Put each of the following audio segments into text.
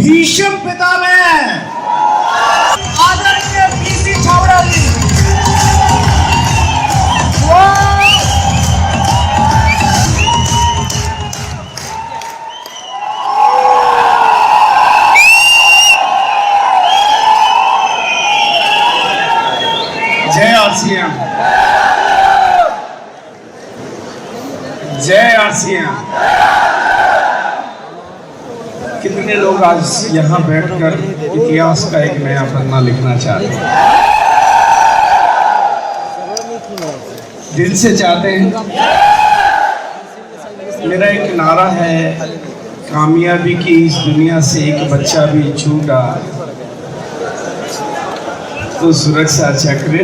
भीष्म पितामह आदरणीय पीसी छाबड़ा जी। जय आरसीएम, जय आरसीएम। कितने लोग आज यहाँ बैठकर इतिहास का एक नया पन्ना लिखना चाहते हैं, दिल से चाहते हैं। मेरा एक नारा है, कामयाबी की इस दुनिया से एक बच्चा भी छूटा तो सुरक्षा चक्र।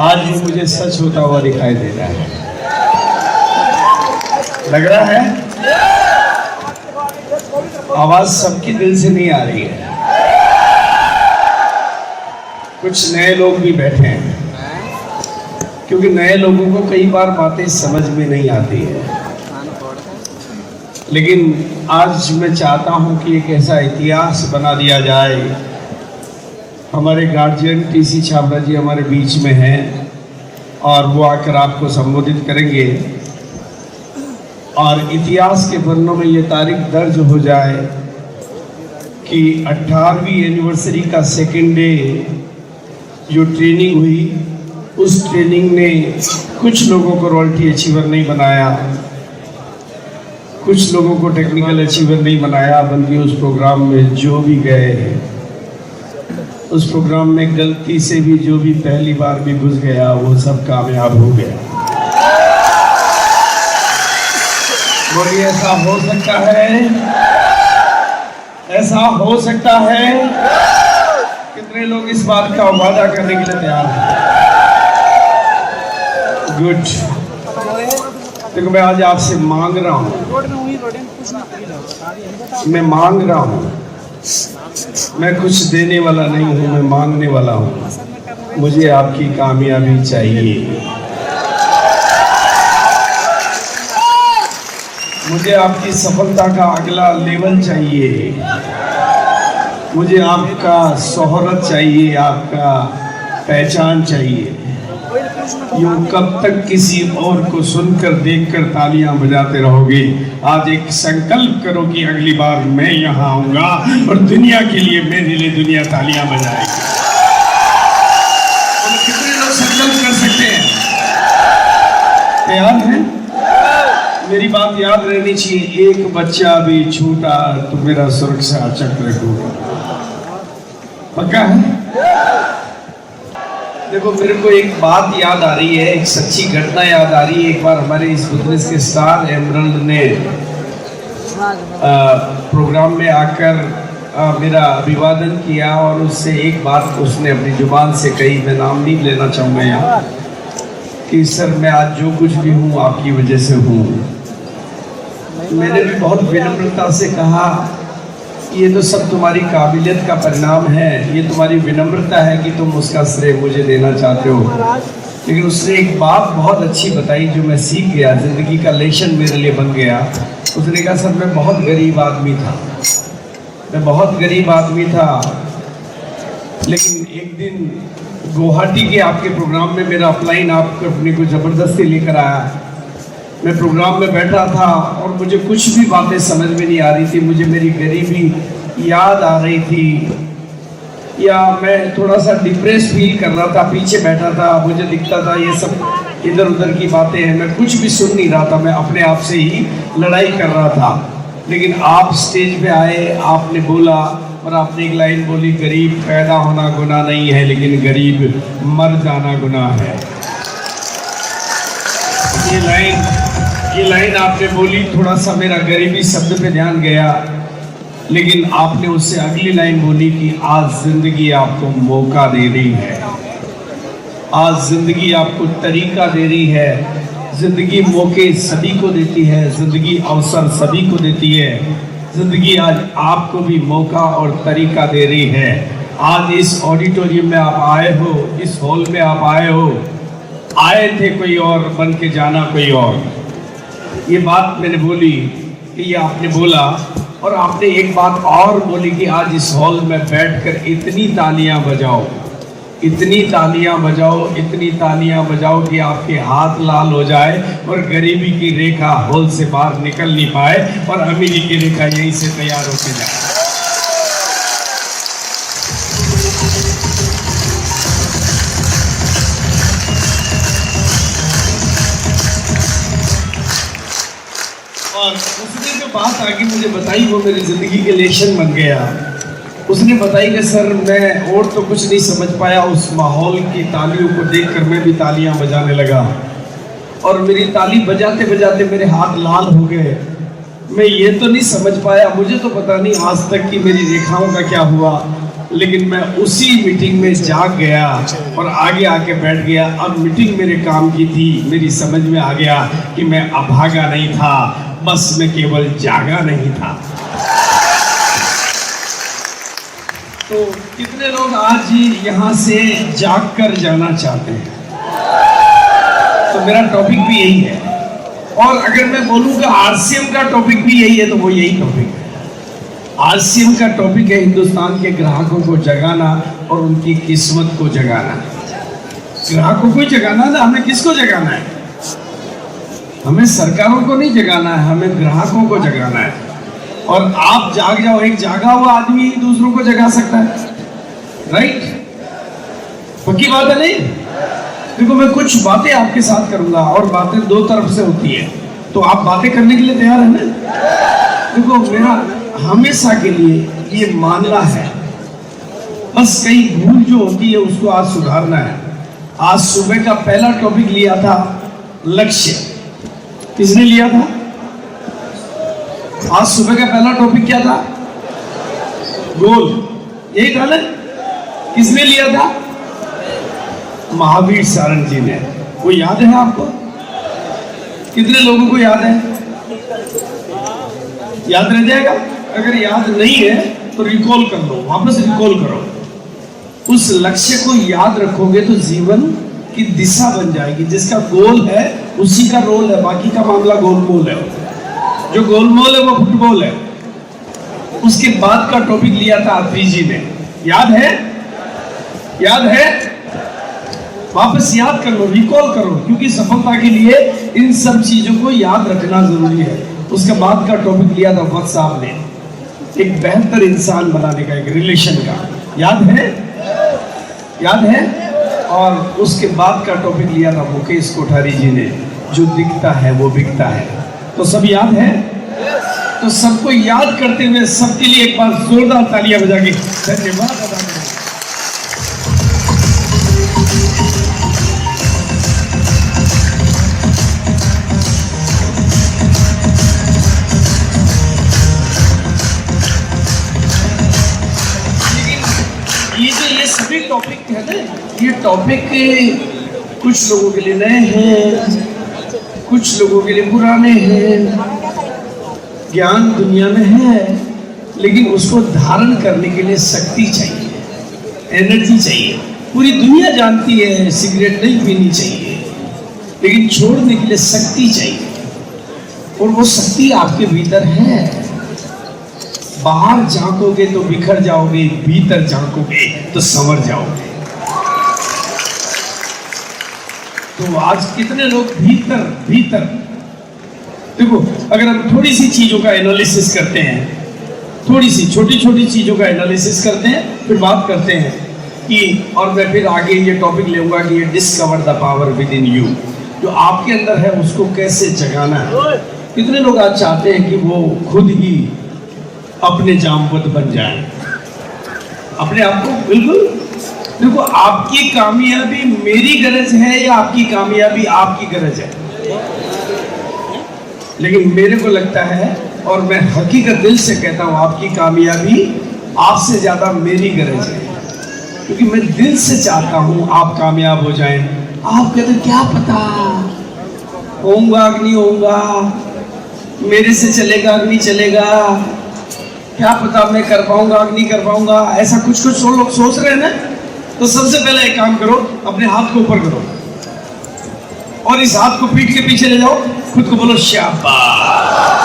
आज भी मुझे सच होता हुआ दिखाई दे रहा है, लग रहा है आवाज सबकी दिल से नहीं आ रही है। कुछ नए लोग भी बैठे हैं, क्योंकि नए लोगों को कई बार बातें समझ में नहीं आती है। लेकिन आज मैं चाहता हूं कि एक ऐसा इतिहास बना दिया जाए। हमारे गार्जियन पीसी छाबड़ा जी हमारे बीच में हैं और वो आकर आपको संबोधित करेंगे और इतिहास के पन्नों में ये तारीख दर्ज हो जाए कि 18वीं एनिवर्सरी का सेकेंड डे जो ट्रेनिंग हुई, उस ट्रेनिंग ने कुछ लोगों को रॉयल्टी अचीवर नहीं बनाया, कुछ लोगों को टेक्निकल अचीवर नहीं बनाया, बल्कि उस प्रोग्राम में जो भी गए, उस प्रोग्राम में गलती से भी जो भी पहली बार भी घुस गया वो सब कामयाब हो गया। बोलिए, ऐसा हो सकता है? ऐसा हो सकता है? कितने लोग इस बात का वादा करने के लिए तैयार हैं? गुड। देखो, मैं आज आपसे मांग रहा हूँ, मैं मांग रहा हूँ। मैं कुछ देने वाला नहीं हूँ, मैं मांगने वाला हूँ। मुझे आपकी कामयाबी चाहिए, मुझे आपकी सफलता का अगला लेवल चाहिए, मुझे आपका शोहरत चाहिए, आपका पहचान चाहिए। यूं कब तक किसी और को सुनकर देखकर तालियां बजाते रहोगे? आज एक संकल्प करो कि अगली बार मैं यहाँ आऊंगा और दुनिया के लिए, मेरे लिए दुनिया तालियां बजाएगी। तो कितने लोग संकल्प कर सकते हैं? तैयार हैं? मेरी बात याद रहनी चाहिए, एक बच्चा भी छूटा तो मेरा सुरक्षा चक्र टूटा। पक्का है? देखो, मेरे को एक बात याद आ रही है, एक सच्ची घटना याद आ रही है। एक बार हमारे इस बिजनेस के स्टार एमरल्ड ने प्रोग्राम में आकर मेरा अभिवादन किया और उससे एक बात उसने अपनी जुबान से कही, मैं नाम नहीं लेना चाहूँगा यहाँ, कि सर मैं आज जो कुछ भी हूँ आपकी वजह से हूँ। मैंने भी बहुत विनम्रता से कहा, ये तो सब तुम्हारी काबिलियत का परिणाम है, ये तुम्हारी विनम्रता है कि तुम उसका श्रेय मुझे देना चाहते हो। लेकिन उसने एक बात बहुत अच्छी बताई जो मैं सीख गया, जिंदगी का लेसन मेरे लिए बन गया। उसने कहा, सर मैं बहुत गरीब आदमी था, मैं बहुत गरीब आदमी था, लेकिन एक दिन गुवाहाटी के आपके प्रोग्राम में मेरा अपलाइन आप अपने को ज़बरदस्ती लेकर आया। मैं प्रोग्राम में बैठा था और मुझे कुछ भी बातें समझ में नहीं आ रही थी। मुझे मेरी गरीबी याद आ रही थी, या मैं थोड़ा सा डिप्रेस फील कर रहा था, पीछे बैठा था, मुझे दिखता था ये सब इधर उधर की बातें हैं, मैं कुछ भी सुन नहीं रहा था, मैं अपने आप से ही लड़ाई कर रहा था। लेकिन आप स्टेज पे आए, आपने बोला और आपने एक लाइन बोली, गरीब पैदा होना गुनाह नहीं है, लेकिन गरीब मर जाना गुनाह है। ये लाइन आपने बोली, थोड़ा सा मेरा गरीबी शब्द पे ध्यान गया, लेकिन आपने उससे अगली लाइन बोली कि आज जिंदगी आपको मौका दे रही है, आज जिंदगी आपको तरीका दे रही है। जिंदगी मौके सभी को देती है, जिंदगी अवसर सभी को देती है। जिंदगी आज आपको भी मौका और तरीका दे रही है। आज इस ऑडिटोरियम में आप आए हो, इस हॉल में आप आए हो, आए थे कोई और, बन के जाना कोई और। ये बात मैंने बोली कि ये आपने बोला और आपने एक बात और बोली कि आज इस हॉल में बैठकर इतनी तालियां बजाओ, इतनी तालियां बजाओ, इतनी तालियां बजाओ कि आपके हाथ लाल हो जाए और गरीबी की रेखा हॉल से बाहर निकल नहीं पाए और अमीरी की रेखा यहीं से तैयार होके जाए। और उसने जो बात आगे मुझे बताई वो मेरी जिंदगी के लेशन बन गया। उसने बताई कि सर मैं और तो कुछ नहीं समझ पाया, उस माहौल की तालियों को देखकर मैं भी तालियां बजाने लगा और मेरी ताली बजाते बजाते मेरे हाथ लाल हो गए। मैं ये तो नहीं समझ पाया, मुझे तो पता नहीं आज तक की मेरी रेखाओं का क्या हुआ, लेकिन मैं उसी मीटिंग में जाग गया और आगे आके बैठ गया। अब मीटिंग मेरे काम की थी, मेरी समझ में आ गया कि मैं अभागा नहीं था, बस मैं केवल जागा नहीं था। तो कितने लोग आज यहाँ से जाग कर जाना चाहते हैं? तो मेरा टॉपिक भी यही है। और अगर मैं बोलूँ कि आरसीएम का टॉपिक भी यही है तो वो यही टॉपिक है। आरसीएम का टॉपिक है हिंदुस्तान के ग्राहकों को जगाना और उनकी किस्मत को जगाना। ग्राहकों को ही जगाना ना, हमें किसको जगाना है? हमें सरकारों को नहीं जगाना है, हमें ग्राहकों को जगाना है। और आप जाग जाओ, एक जागा हुआ आदमी दूसरों को जगा सकता है, राइट? पक्की बात है नहीं? देखो मैं कुछ बातें आपके साथ करूंगा और बातें दो तरफ से होती है, तो आप बातें करने के लिए तैयार है ना? देखो मेरा हमेशा के लिए ये मानना है, बस कई भूल जो होती है उसको आज सुधारना है। आज सुबह का पहला टॉपिक लिया था लक्ष्य। किसने लिया था? आज सुबह का पहला टॉपिक क्या था? गोल। यही था ना? किसने लिया था? महावीर सारंग जी ने। वो याद है आपको? कितने लोगों को याद है? याद रह जाएगा? अगर याद नहीं है तो रिकॉल कर लो, वापस रिकॉल करो। उस लक्ष्य को याद रखोगे तो जीवन की दिशा बन जाएगी। जिसका गोल है उसी का रोल है, बाकी का मामला गोलमोल है। जो गोलमोल है वो फुटबॉल है। उसके बाद का टॉपिक लिया था अत्री जी ने, याद है? याद है? वापस याद कर लो, रिकॉल करो, क्योंकि सफलता के लिए इन सब चीजों को याद रखना जरूरी है। उसके बाद का टॉपिक लिया था वक्त साहब ने, एक बेहतर इंसान बनाने का, एक रिलेशन का। याद है? याद है? और उसके बाद का टॉपिक लिया था मुकेश कोठारी जी ने, जो दिखता है वो बिकता है। तो सब याद है? तो सबको याद करते हुए सबके लिए एक बार जोरदार तालियां बजा के धन्यवाद अदा करें। ये सभी टॉपिक है ना, ये टॉपिक कुछ लोगों के लिए नए हैं, कुछ लोगों के लिए पुराने हैं। ज्ञान दुनिया में है, लेकिन उसको धारण करने के लिए शक्ति चाहिए, एनर्जी चाहिए। पूरी दुनिया जानती है सिगरेट नहीं पीनी चाहिए, लेकिन छोड़ने के लिए शक्ति चाहिए, और वो शक्ति आपके भीतर है। बाहर झांकोगे तो बिखर जाओगे, भीतर झांकोगे तो संवर जाओगे। तो आज कितने लोग भीतर देखो, अगर हम थोड़ी सी चीजों का एनालिसिस करते हैं, थोड़ी सी छोटी छोटी चीजों का एनालिसिस करते हैं, फिर बात करते हैं कि, और मैं फिर आगे ये टॉपिक लेऊंगा कि ये discover the power with in you, जो आपके अंदर है उसको कैसे जगाना है। कितने लोग आज चाहते हैं कि वो खुद ही अपने जामवंत बन जाए, अपने आप को? बिल्कुल। देखो, आपकी कामयाबी मेरी गरज है या आपकी कामयाबी आपकी गरज है? लेकिन मेरे को लगता है, और मैं हकीकत दिल से कहता हूं, आपकी कामयाबी आपसे ज्यादा मेरी गरज है, क्योंकि मैं दिल से चाहता हूं आप कामयाब हो जाएं। आप कहते क्या पता होऊंगा कि नहीं होऊंगा, मेरे से चलेगा कि नहीं चलेगा, क्या पता मैं कर पाऊंगा कि नहीं कर पाऊंगा, ऐसा कुछ लोग सोच रहे हैं ना। तो सबसे पहले एक काम करो, अपने हाथ को ऊपर करो और इस हाथ को पीठ के पीछे ले जाओ, खुद को बोलो शाबाश,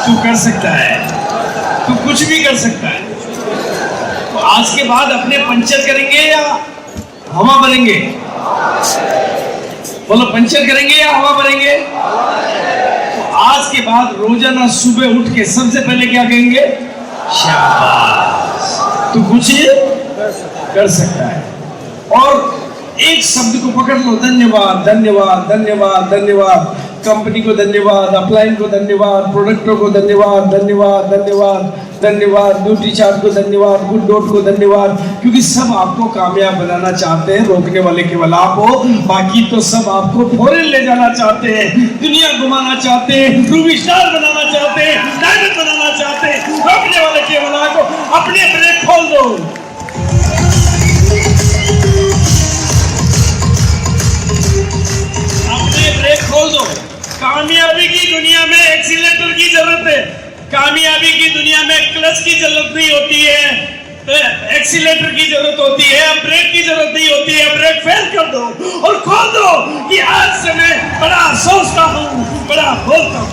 तू कर सकता है, तू कुछ भी कर सकता है। तो आज के बाद अपने पंचर करेंगे या हवा भरेंगे? बोलो, पंचर करेंगे या हवा भरेंगे? तो आज के बाद रोजाना सुबह उठ के सबसे पहले क्या कहेंगे? शाबाश, तू कुछ कर सकता है। और एक शब्द को पकड़ लो, धन्यवाद, धन्यवाद, धन्यवाद, धन्यवाद। कंपनी को धन्यवाद, अपलाइन को धन्यवाद, प्रोडक्टों को धन्यवाद, धन्यवाद, धन्यवाद, धन्यवाद, ब्यूटी चार्ट को धन्यवाद, गुड डॉट को धन्यवाद, क्योंकि सब आपको कामयाब बनाना चाहते हैं। रोकने वाले केवल आप हो, बाकी तो सब आपको फॉरेन ले जाना चाहते हैं, दुनिया घुमाना चाहते हैं, रूबी स्टार बनाना चाहते हैं, डायमंड बनाना चाहते हैं। रोकने वाले केवल आप हो। अपने ब्रेक खोल दो। ब्रेक खोल दो। कामयाबी की दुनिया में एक्सीलेटर की जरूरत है। कामयाबी की दुनिया में क्लच की जरूरत नहीं होती है, एक्सीलेटर की जरूरत होती है, ब्रेक की जरूरत नहीं होती है। ब्रेक फेल कर दो और खोल दो कि आज से मैं बड़ा सोचता हूँ, बड़ा बोलता हूँ।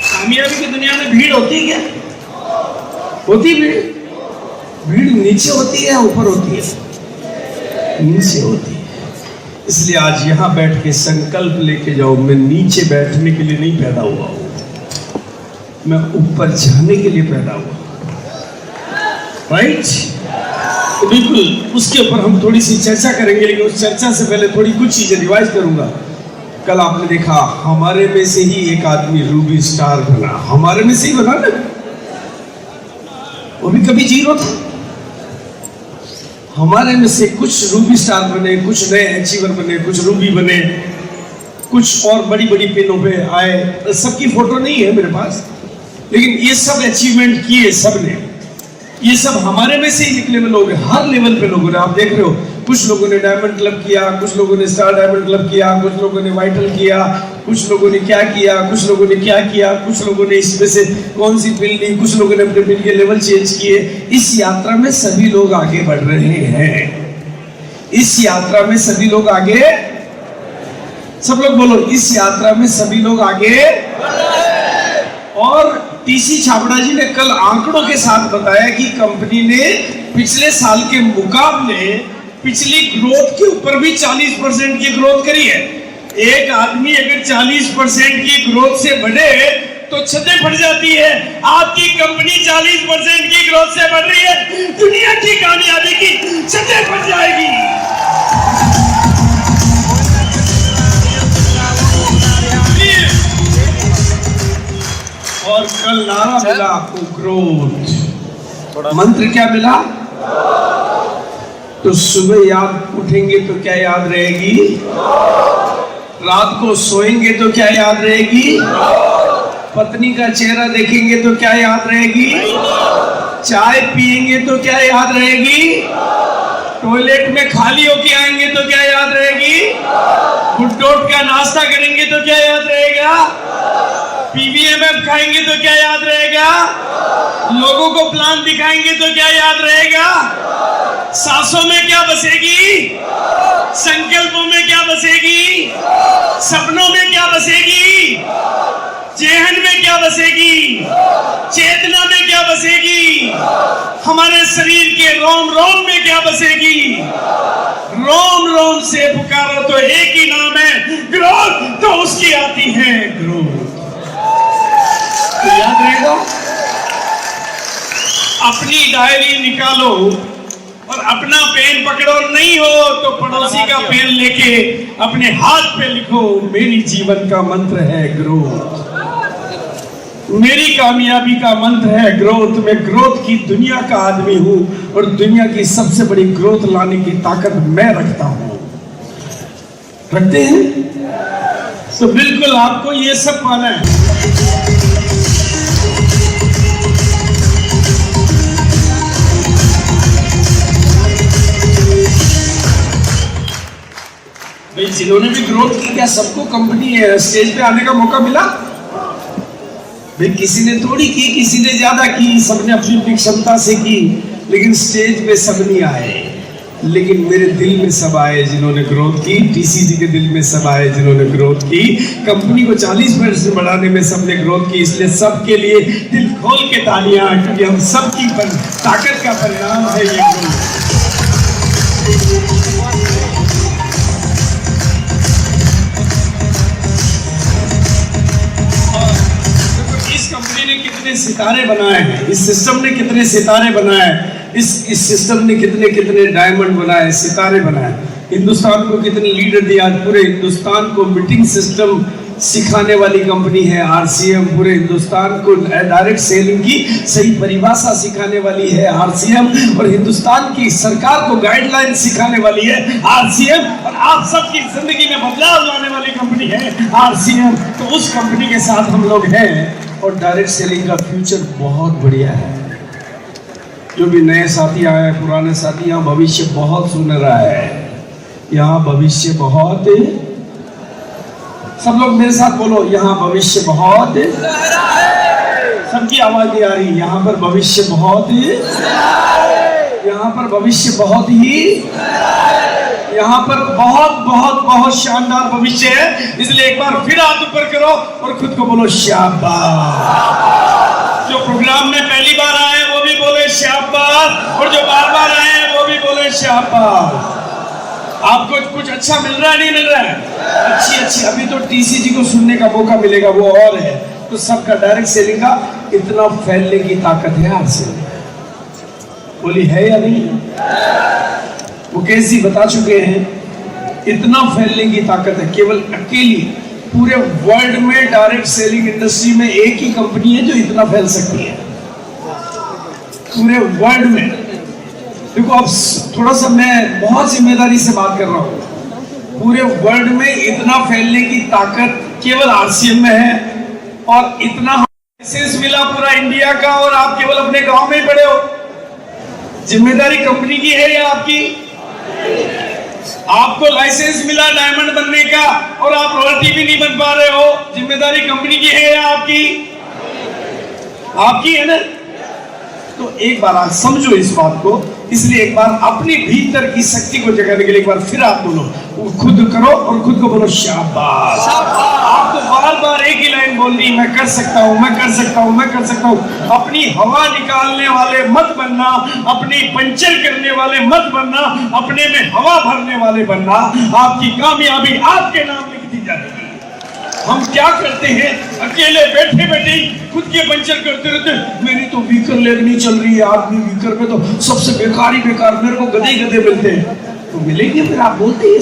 कामयाबी की दुनिया में भीड़ होती है क्या? होती भीड़? भीड़ नीचे होती है, ऊपर होती है? नीचे होती है। इसलिए आज यहां बैठ के संकल्प लेके जाओ, मैं नीचे बैठने के लिए नहीं पैदा हुआ हूं, मैं ऊपर जाने के लिए पैदा हुआ। राइट? तो बिल्कुल उसके ऊपर हम थोड़ी सी चर्चा करेंगे, लेकिन उस चर्चा से पहले थोड़ी कुछ चीजें रिवाइज करूंगा। कल आपने देखा हमारे में से ही एक आदमी रूबी स्टार बना, हमारे में से ही बना ना, वो भी कभी जीरो था। हमारे में से कुछ रूबी स्टार बने, कुछ नए अचीवर बने, कुछ रूबी बने, कुछ और बड़ी बड़ी पिनों पे आए। सबकी फोटो नहीं है मेरे पास, लेकिन ये सब अचीवमेंट किए सबने। ये सब हमारे में से ही निकले हुए लोग हैं, हर लेवल पे लोगों ने। आप देख रहे हो, कुछ लोगों ने डायमंड क्लब किया, कुछ लोगों ने स्टार डायमंड क्लब किया, कुछ लोगों ने वाइटल किया, कुछ लोगों ने क्या किया, कुछ लोगों ने क्या किया, कुछ लोगों ने इसमें से कौन सी पिल ली, कुछ लोगों ने अपने पिल के लेवल चेंज किए। इस यात्रा में सभी लोग आगे बढ़ रहे हैं। इस यात्रा में सभी लोग आगे, सब लोग बोलो, इस यात्रा में सभी लोग आगे। और टीसी छाबड़ा जी ने कल आंकड़ों के साथ बताया कि कंपनी ने पिछले साल के मुकाबले पिछली ग्रोथ के ऊपर भी 40% की ग्रोथ करी है। एक आदमी अगर 40% की ग्रोथ से बढ़े तो छतें फट जाती है। आपकी कंपनी 40% की ग्रोथ से बढ़ रही है, दुनिया की कामयाबी की छतें फट जाएगी। और कल नारा मिला आपको, ग्रोथ। मंत्र क्या मिला? तो सुबह याद उठेंगे तो क्या याद रहेगी? रात को सोएंगे तो क्या याद रहेगी? पत्नी का चेहरा देखेंगे तो क्या याद रहेगी? चाय पिएंगे तो क्या याद रहेगी? टॉयलेट में खाली होके आएंगे तो क्या याद रहेगी? गुड डॉट का नाश्ता करेंगे तो क्या याद रहेगा? पीवीएमएफ खाएंगे तो क्या याद रहेगा? लोगों को प्लान दिखाएंगे तो क्या याद रहेगा? सांसों में क्या बसेगी? संकल्पों में क्या बसेगी? सपनों में क्या बसेगी? जेहन में क्या बसेगी? चेतना में क्या बसेगी? हमारे शरीर के रोम रोम में क्या बसेगी? रोम रोम से पुकारो तो एक ही नाम है, ग्रोथ। तो उसकी आती है ग्रोथ। तो याद रहेगा, अपनी डायरी निकालो और अपना पेन पकड़ो, नहीं हो तो पड़ोसी का पेन लेके अपने हाथ पे लिखो, मेरी जीवन का मंत्र है ग्रोथ, मेरी कामयाबी का मंत्र है ग्रोथ। मैं ग्रोथ की दुनिया का आदमी हूं और दुनिया की सबसे बड़ी ग्रोथ लाने की ताकत मैं रखता हूं। रखते हैं? तो बिल्कुल आपको ये सब पाना है। भाई जिन्होंने भी ग्रोथ की, क्या सबको कंपनी स्टेज पे आने का मौका मिला? भाई किसी ने थोड़ी की, किसी ने ज्यादा की, सबने अपनी अपनी क्षमता से की, लेकिन स्टेज पे सब नहीं आए। लेकिन मेरे दिल में सब आए जिन्होंने ग्रोथ की, टीसीजी के दिल में सब आए जिन्होंने ग्रोथ की, कंपनी को 40% बढ़ाने में सबने ग्रोथ की। इसलिए सबके लिए दिल खोल के तालियां, क्योंकि हम सबकी ताकत का परिणाम है ये ग्रोथ। इस कंपनी ने कितने सितारे बनाए हैं, इस सिस्टम ने कितने सितारे बनाए हैं, इस सिस्टम ने कितने कितने डायमंड बनाए, सितारे बनाए, हिंदुस्तान को कितने लीडर दिया। पूरे हिंदुस्तान को मीटिंग सिस्टम सिखाने वाली कंपनी है आरसीएम। पूरे हिंदुस्तान को डायरेक्ट सेलिंग की सही परिभाषा सिखाने वाली है आरसीएम, और हिंदुस्तान की सरकार को गाइडलाइन सिखाने वाली है आरसीएम, और आप सबकी जिंदगी में बदलाव लाने वाली कंपनी है आरसीएम। तो उस कंपनी के साथ हम लोग हैं, और डायरेक्ट सेलिंग का फ्यूचर बहुत बढ़िया है। जो भी नए साथी आए हैं, पुराने साथी, यहाँ भविष्य बहुत सुनहरा है, यहाँ भविष्य बहुत, सब लोग मेरे साथ बोलो, यहाँ भविष्य बहुत, सबकी आवाज नहीं आ रही, यहाँ पर भविष्य बहुत, यहाँ पर भविष्य बहुत ही, यहाँ पर बहुत बहुत बहुत शानदार भविष्य है। इसलिए एक बार फिर हाथ ऊपर करो और खुद को बोलो शाबाश। जो प्रोग्राम में पहली बार आए वो भी बोले शाबाश, और जो बार बार आए हैं वो भी बोले शाबाश। आपको कुछ अच्छा मिल रहा है, नहीं मिल रहा है? अच्छी अभी तो टीसीजी को सुनने का मौका मिलेगा, वो और है। तो सबका डायरेक्ट सेलिंग का इतना फैलने की ताकत है आपसे, बोली है या नहीं? मुकेश जी बता चुके हैं, इतना फैलने की ताकत है। केवल अकेली पूरे वर्ल्ड में डायरेक्ट सेलिंग इंडस्ट्री में एक ही कंपनी है जो इतना फैल सकती है पूरे वर्ल्ड में। देखो अब थोड़ा सा मैं बहुत जिम्मेदारी से बात कर रहा हूँ, पूरे वर्ल्ड में इतना फैलने की ताकत केवल आरसीएम में है, और इतना लाइसेंस मिला पूरा इंडिया का, और आप केवल अपने गांव में ही पड़े हो। जिम्मेदारी कंपनी की है या आपकी? आपको लाइसेंस मिला डायमंड बनने का, और आप रॉयल्टी भी नहीं बन पा रहे हो। जिम्मेदारी कंपनी की है या आपकी? आपकी है ना? तो एक बार आप समझो इस बात को। इसलिए एक बार अपनी भीतर की शक्ति को जगाने के लिए एक बार फिर आप बोलो, खुद करो और खुद को बोलो शाबाश। आपको बार बार एक ही लाइन बोलनी, मैं कर सकता हूँ, मैं कर सकता हूँ, मैं कर सकता हूँ। अपनी हवा निकालने वाले मत बनना, अपनी पंचर करने वाले मत बनना, अपने में हवा भरने वाले बनना। आपकी कामयाबी आपके नाम लिखती जाएगी। हम क्या करते हैं, अकेले बैठे बैठे खुद के पंचर करते रहते। मेरी तो वीकर लेग नहीं चल रही है, आदमी वीकर में तो सबसे बेकार ही बेकार, मेरे को गधे गधे मिलते हैं। तो मिलेंगे फिर आप बोलते हैं,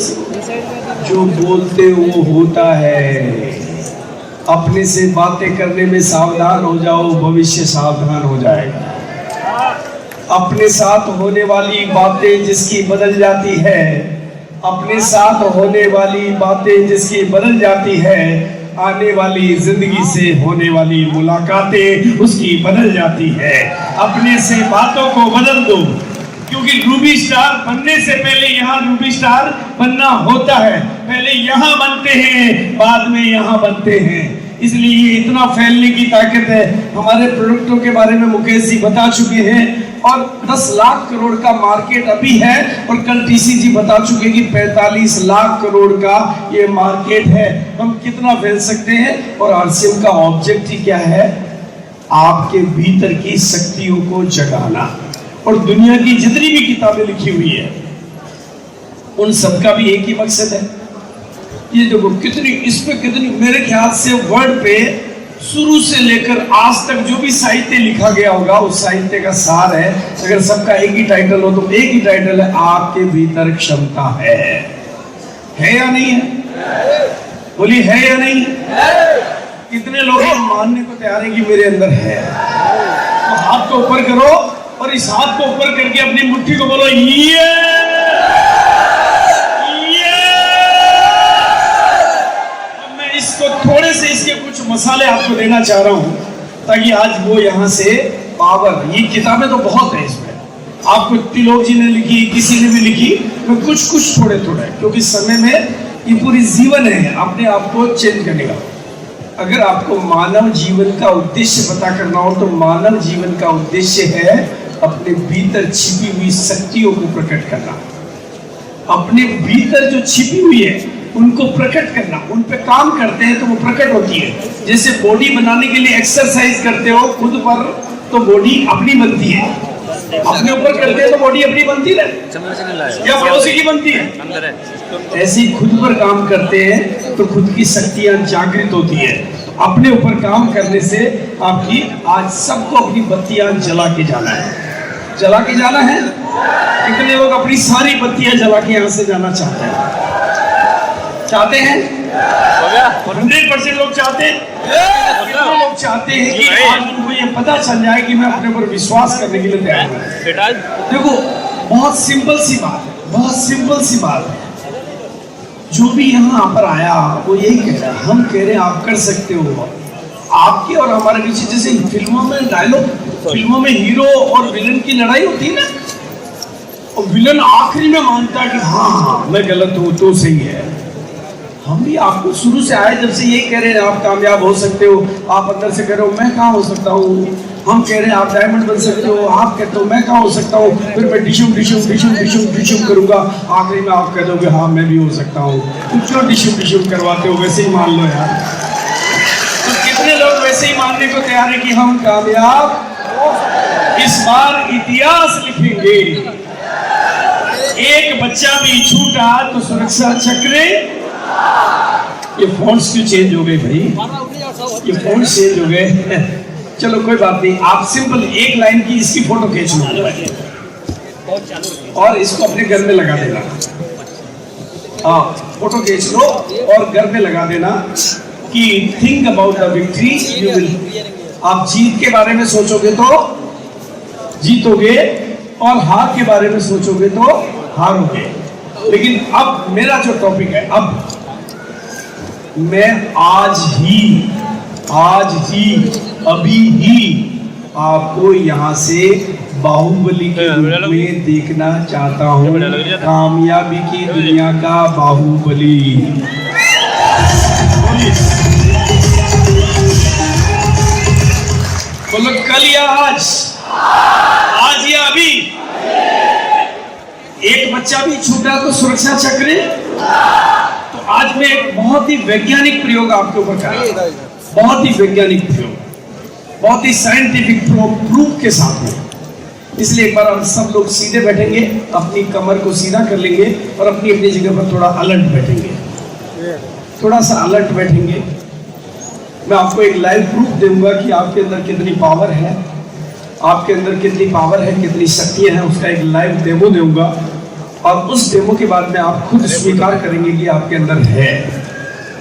जो बोलते वो होता है। अपने से बातें करने में सावधान हो जाओ, भविष्य सावधान हो जाएगा। अपने साथ होने वाली बातें जिसकी बदल जाती है, अपने साथ होने वाली बातें जिसकी बदल जाती है, आने वाली जिंदगी से होने वाली मुलाकातें उसकी बदल जाती है। अपने से बातों को बदल दो, क्योंकि रूबी स्टार बनने से पहले यहाँ रूबी स्टार बनना होता है। पहले यहाँ बनते हैं, बाद में यहाँ बनते हैं। इसलिए ये इतना फैलने की ताकत है। हमारे प्रोडक्टों के बारे में मुकेश जी बता चुके हैं, और 10 लाख करोड़ का मार्केट अभी है, और कल टीसीजी बता चुके कि 45 लाख करोड़ का ये मार्केट है। हम कितना फैल सकते हैं, और आरसीएम का ऑब्जेक्टिव क्या है? आपके भीतर की शक्तियों को जगाना। और दुनिया की जितनी भी किताबें लिखी हुई है, उन सबका भी एक ही मकसद है। ये देखो कितनी, इस पे कितनी, मेरे ख्याल से वर्ल्ड पे शुरू से लेकर आज तक जो भी साहित्य लिखा गया होगा, उस साहित्य का सार है। अगर सबका एक ही टाइटल हो तो एक ही टाइटल है, आपके भीतर क्षमता है या नहीं है? बोली है या नहीं? कितने लोग मानने को तैयार हैं कि मेरे अंदर है? तो हाथ को ऊपर करो, और इस हाथ को ऊपर करके अपनी मुट्ठी को बोलो ये। इसको थोड़े से इसके कुछ मसाले आपको देना चाह रहा हूं, ताकि आज वो यहां से पावर, ये किताबें तो बहुत है इसमें, आपको तिलोक जी ने लिखी, किसी ने भी लिखी, मैं कुछ कुछ थोड़े थोड़े, क्योंकि समय में ये पूरी जीवन है अपने आप को चेंज करने का। अगर आपको मानव जीवन का उद्देश्य पता करना हो, तो मानव जीवन का उद्देश्य है अपने भीतर छिपी हुई शक्तियों को प्रकट करना। अपने भीतर जो छिपी हुई है उनको प्रकट करना, उन पे काम करते हैं तो वो प्रकट होती है। जैसे बॉडी बनाने के लिए एक्सरसाइज करते हो खुद पर तो बॉडी अपनी बनती है, अपने ऊपर करते हैं तो बॉडी अपनी बनती है या पड़ोसी की बनती है। ऐसे ही खुद पर काम करते हैं तो खुद की शक्तियां जागृत होती है। तो अपने ऊपर काम करने से आपकी आज सबको अपनी बत्तियां जला के जाना है, जला के जाना है। कितने लोग अपनी सारी बत्तियां जला के यहाँ से जाना चाहते हैं? चाहते हैं? 100% लोग चाहते हैं। लोग चाहते हैं कि आज उनको ये पता चल जाए कि मैं अपने ऊपर विश्वास करने के लिए तैयार हूँ। देखो बहुत सिंपल सी बात है, बहुत सिंपल सी बात है। जो भी यहाँ पर आया वो यही कह रहा है, हम कह रहे हैं आप कर सकते हो। आपके और हमारे बीच जैसे फिल्मों में डायलॉग, फिल्मों में हीरो और विलन की लड़ाई होती है ना, और विलन आखिरी में मानता है कि हाँ मैं गलत हूँ तो सही है। हम भी आपको शुरू से आए जब से यही कह रहे हैं आप कामयाब हो सकते हो, आप अंदर से कह रहे हो मैं कहाँ हो सकता हूँ। हम कह रहे हैं आप डायमंड बन सकते हो, आप कहते हो मैं कहाँ हो सकता हूँ। फिर मैं डिशुम डिशुम डिशुम डिशुम डिशुम करूंगा, आखिरी में आप कह दोगे हाँ मैं भी हो सकता हूँ। तो क्यों डिशुम डिशुम करवाते हो, वैसे ही मान लो यार। तो कितने लोग वैसे ही मानने को तैयार है कि हम कामयाब इस बार इतिहास लिखेंगे। एक बच्चा भी छूटा तो सुरक्षा चक्र। ये फोन्स क्यों चेंज हो गए भाई, ये फोन्स चेंज हो गए। चलो कोई बात नहीं, आप सिंपल एक लाइन की इसकी फोटो खींच लो और इसको अपने घर में लगा देना। हाँ फोटो खींच लो और घर में लगा देना कि think about the victory you will. आप जीत के बारे में सोचोगे तो जीतोगे और हार के बारे में सोचोगे तो हारोगे। लेकिन अब मेरा जो टॉपिक है, अब मैं आज ही अभी ही आपको यहाँ से बाहुबली के रूप में देखना चाहता हूँ, कामयाबी की दुनिया का बाहुबली। बोलो कल या आज या अभी। एक बच्चा भी छूटा तो सुरक्षा चक्र। तो आज मैं एक बहुत ही वैज्ञानिक प्रयोग आपके ऊपर कर रहा हूं, बहुत ही वैज्ञानिक प्रयोग, बहुत ही साइंटिफिक प्रूफ के साथ में। इसलिए एक बार हम सब लोग सीधे बैठेंगे, अपनी कमर को सीधा कर लेंगे और अपनी अपनी जगह पर थोड़ा अलर्ट बैठेंगे, थोड़ा सा अलर्ट बैठेंगे। मैं आपको एक लाइव प्रूफ दूंगा कि आपके अंदर कितनी पावर है, आपके अंदर कितनी पावर है, कितनी शक्तियां हैं, उसका एक लाइव डेमो दूंगा। और उस डेमो के बाद में आप खुद स्वीकार करेंगे कि आपके अंदर है।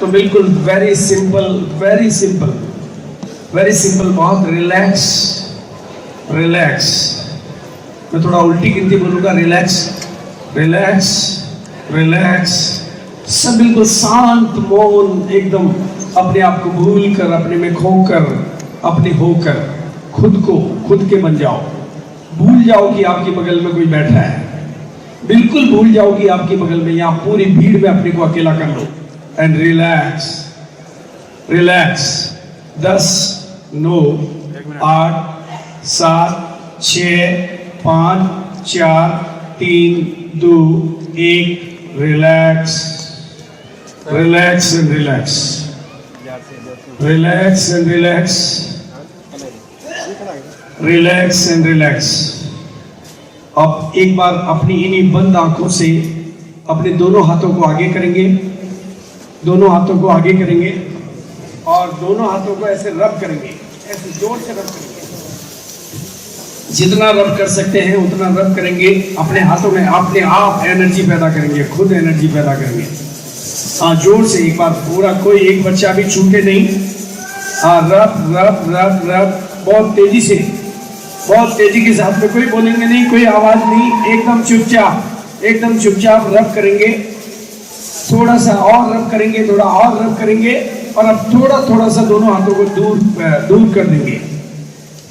तो बिल्कुल very simple, very simple, very simple, बहुत रिलैक्स रिलैक्स। मैं थोड़ा उल्टी गिनती बोलूँगा, रिलैक्स रिलैक्स रिलैक्स। सब बिल्कुल शांत मौन, एकदम अपने आप को भूल कर, अपने में खोकर, अपने होकर खुद के बन जाओ। भूल जाओ कि आपके बगल में कोई बैठा है, बिल्कुल भूल जाओ कि आपके बगल में, यहाँ पूरी भीड़ में अपने को अकेला कर लो and relax relax. 10 9 8 7 6 5 4 3 2 1 relax relax and relax relax and relax relax and relax. अब एक बार अपनी इन्हीं बंद आंखों से अपने दोनों हाथों को आगे करेंगे, दोनों हाथों को आगे करेंगे और दोनों हाथों को ऐसे रब करेंगे, ऐसे जोर से रब करेंगे। जितना रब कर सकते हैं उतना रब करेंगे अपने हाथों में, अपने आप एनर्जी पैदा करेंगे, खुद एनर्जी पैदा करेंगे। हाँ जोर से एक बार पूरा, कोई एक बच्चा भी छूटे नहीं। हाँ रब रब रब रब, बहुत तेजी से, बहुत तेजी के साथ में, कोई बोलेंगे नहीं, कोई आवाज नहीं, एकदम चुपचाप, एकदम चुपचाप रब करेंगे। थोड़ा सा और रब करेंगे, थोड़ा और रब करेंगे और अब थोड़ा थोड़ा सा दोनों हाथों को दूर कर देंगे,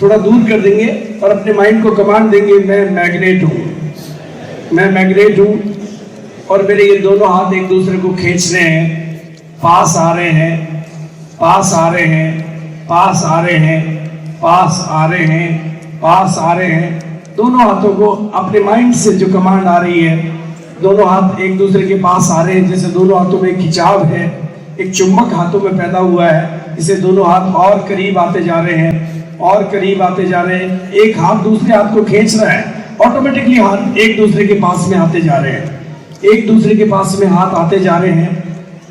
थोड़ा दूर कर देंगे और अपने माइंड को कमांड देंगे, मैं मैग्नेट हूँ, मैं मैग्नेट हूँ और मेरे ये दोनों हाथ एक दूसरे को खींच रहे हैं, पास आ रहे हैं, पास आ रहे हैं, पास आ रहे हैं, पास आ रहे हैं, पास आ रहे हैं। दोनों हाथों को अपने माइंड से जो कमांड आ रही है दोनों हाथ एक दूसरे के पास आ रहे हैं, जैसे दोनों हाथों में खिंचाव है, एक चुंबक हाथों में पैदा हुआ है, इसे दोनों हाथ और करीब आते जा रहे हैं और करीब आते जा रहे हैं। एक हाथ दूसरे हाथ को खींच रहा है, ऑटोमेटिकली हाथ एक दूसरे के पास में आते जा रहे हैं, एक दूसरे के पास में हाथ आते जा रहे हैं,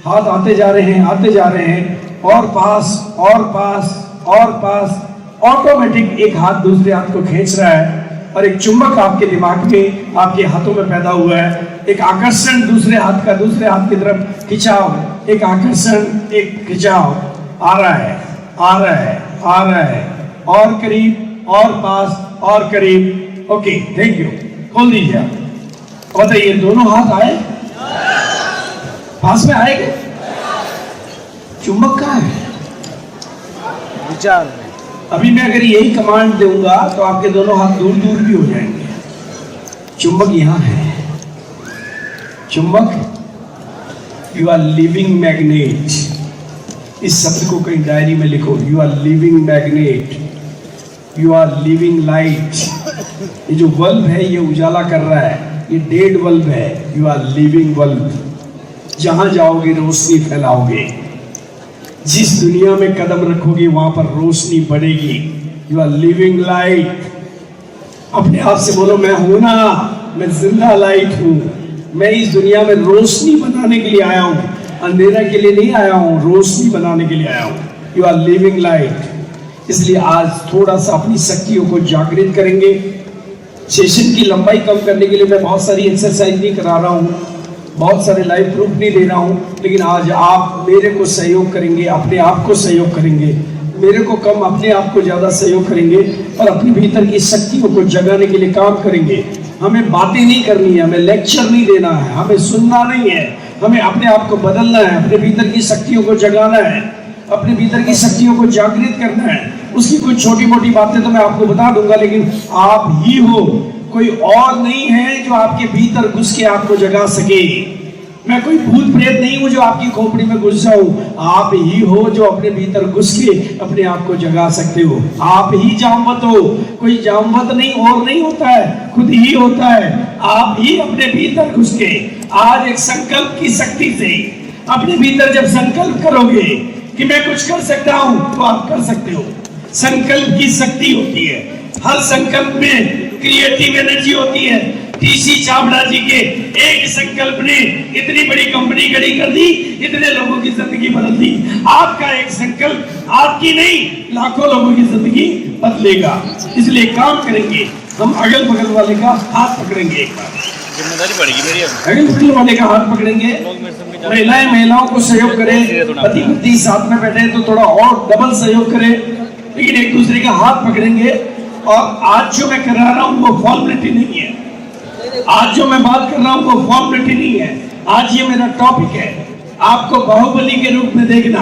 हाथ आते जा रहे हैं, आते जा रहे हैं, और पास और पास और पास। ऑटोमेटिक एक हाथ दूसरे हाथ को खींच रहा है और एक चुंबक आपके दिमाग में, आपके हाथों में पैदा हुआ है। एक आकर्षण दूसरे हाथ का दूसरे हाथ की तरफ खिंचाव, एक आकर्षण, एक खिंचाव आ रहा है, आ रहा है, आ रहा है, और करीब और पास और करीब। Okay, thank you. खोल दीजिए आप। बताइए, दोनों हाथ आए, पास में आएंगे? चुंबक कहाँ है? विचार में। अभी मैं अगर यही कमांड दूंगा तो आपके दोनों हाथ दूर दूर भी हो जाएंगे। चुंबक यहाँ है, चुंबक। You are living magnet. इस शब्द को कहीं डायरी में लिखो, you are living magnet, you are living light. ये जो बल्ब है ये उजाला कर रहा है, ये डेड बल्ब है, यू आर लिविंग बल्ब। जहां जाओगे रोशनी फैलाओगे, जिस दुनिया में कदम रखोगे वहां पर रोशनी बढ़ेगी। You are living light. अपने आप से बोलो, मैं हूं ना, मैं जिंदा लाइट हूं। मैं इस दुनिया में रोशनी बनाने के लिए आया हूं, अंधेरा के लिए नहीं आया हूं, रोशनी बनाने के लिए आया हूं। You are living light. इसलिए आज थोड़ा सा अपनी शक्तियों को जागृत करेंगे। सेशन की लंबाई कम करने के लिए मैं बहुत सारी एक्सरसाइज नहीं करा रहा हूँ, बहुत सारे लाइव प्रूफ नहीं दे रहा हूँ, लेकिन आज आप मेरे को सहयोग करेंगे, अपने आप को सहयोग करेंगे, मेरे को कम अपने आप को ज़्यादा सहयोग करेंगे और अपने भीतर की शक्तियों को जगाने के लिए काम करेंगे। हमें बातें नहीं करनी है, हमें लेक्चर नहीं देना है, हमें सुनना नहीं है, हमें अपने आप को बदलना है, अपने भीतर की शक्तियों को जगाना है, अपने भीतर की शक्तियों को जागृत करना है। उसकी कुछ छोटी मोटी बातें तो मैं आपको बता दूंगा, लेकिन आप ही हो, कोई और नहीं है जो आपके भीतर घुस के आपको जगा सके। मैं कोई भूत प्रेत नहीं हूं जो आपकी खोपड़ी में घुस जाऊं, आप ही हो जो अपने भीतर घुस के अपने आप को जगा सकते हो। आप ही जामवत हो, कोई जामवत नहीं और नहीं होता है, खुद ही होता है। आप ही अपने भीतर घुस के आज एक संकल्प की शक्ति से अपने भीतर जब संकल्प करोगे कि मैं कुछ कर सकता हूं, तो आप कर सकते हो। संकल्प की शक्ति होती है, हर संकल्प में क्रिएटिव एनर्जी होती है। टीसी चावड़ा जी के एक संकल्प ने इतनी बड़ी कंपनी खड़ी कर दी, इतने लोगों की जिंदगी बदल दी। आपका एक संकल्प आपकी नहीं, लाखों लोगों की जिंदगी बदलेगा। इसलिए काम करेंगे, हम अगल बगल वाले का हाथ पकड़ेंगे, एक बार जिम्मेदारी बढ़ेगी मेरी। अगल बगल वाले का हाथ पकड़ेंगे, महिलाओं को सहयोग करें, पति पत्नी साथ में बैठे तो थोड़ा और डबल सहयोग करें, लेकिन एक दूसरे का हाथ पकड़ेंगे। और आज जो मैं करा रहा हूँ वो फॉर्मेलिटी नहीं है, आज जो मैं बात कर रहा हूँ वो फॉर्मेलिटी नहीं है। आज ये मेरा टॉपिक है, आपको बाहुबली के रूप में देखना,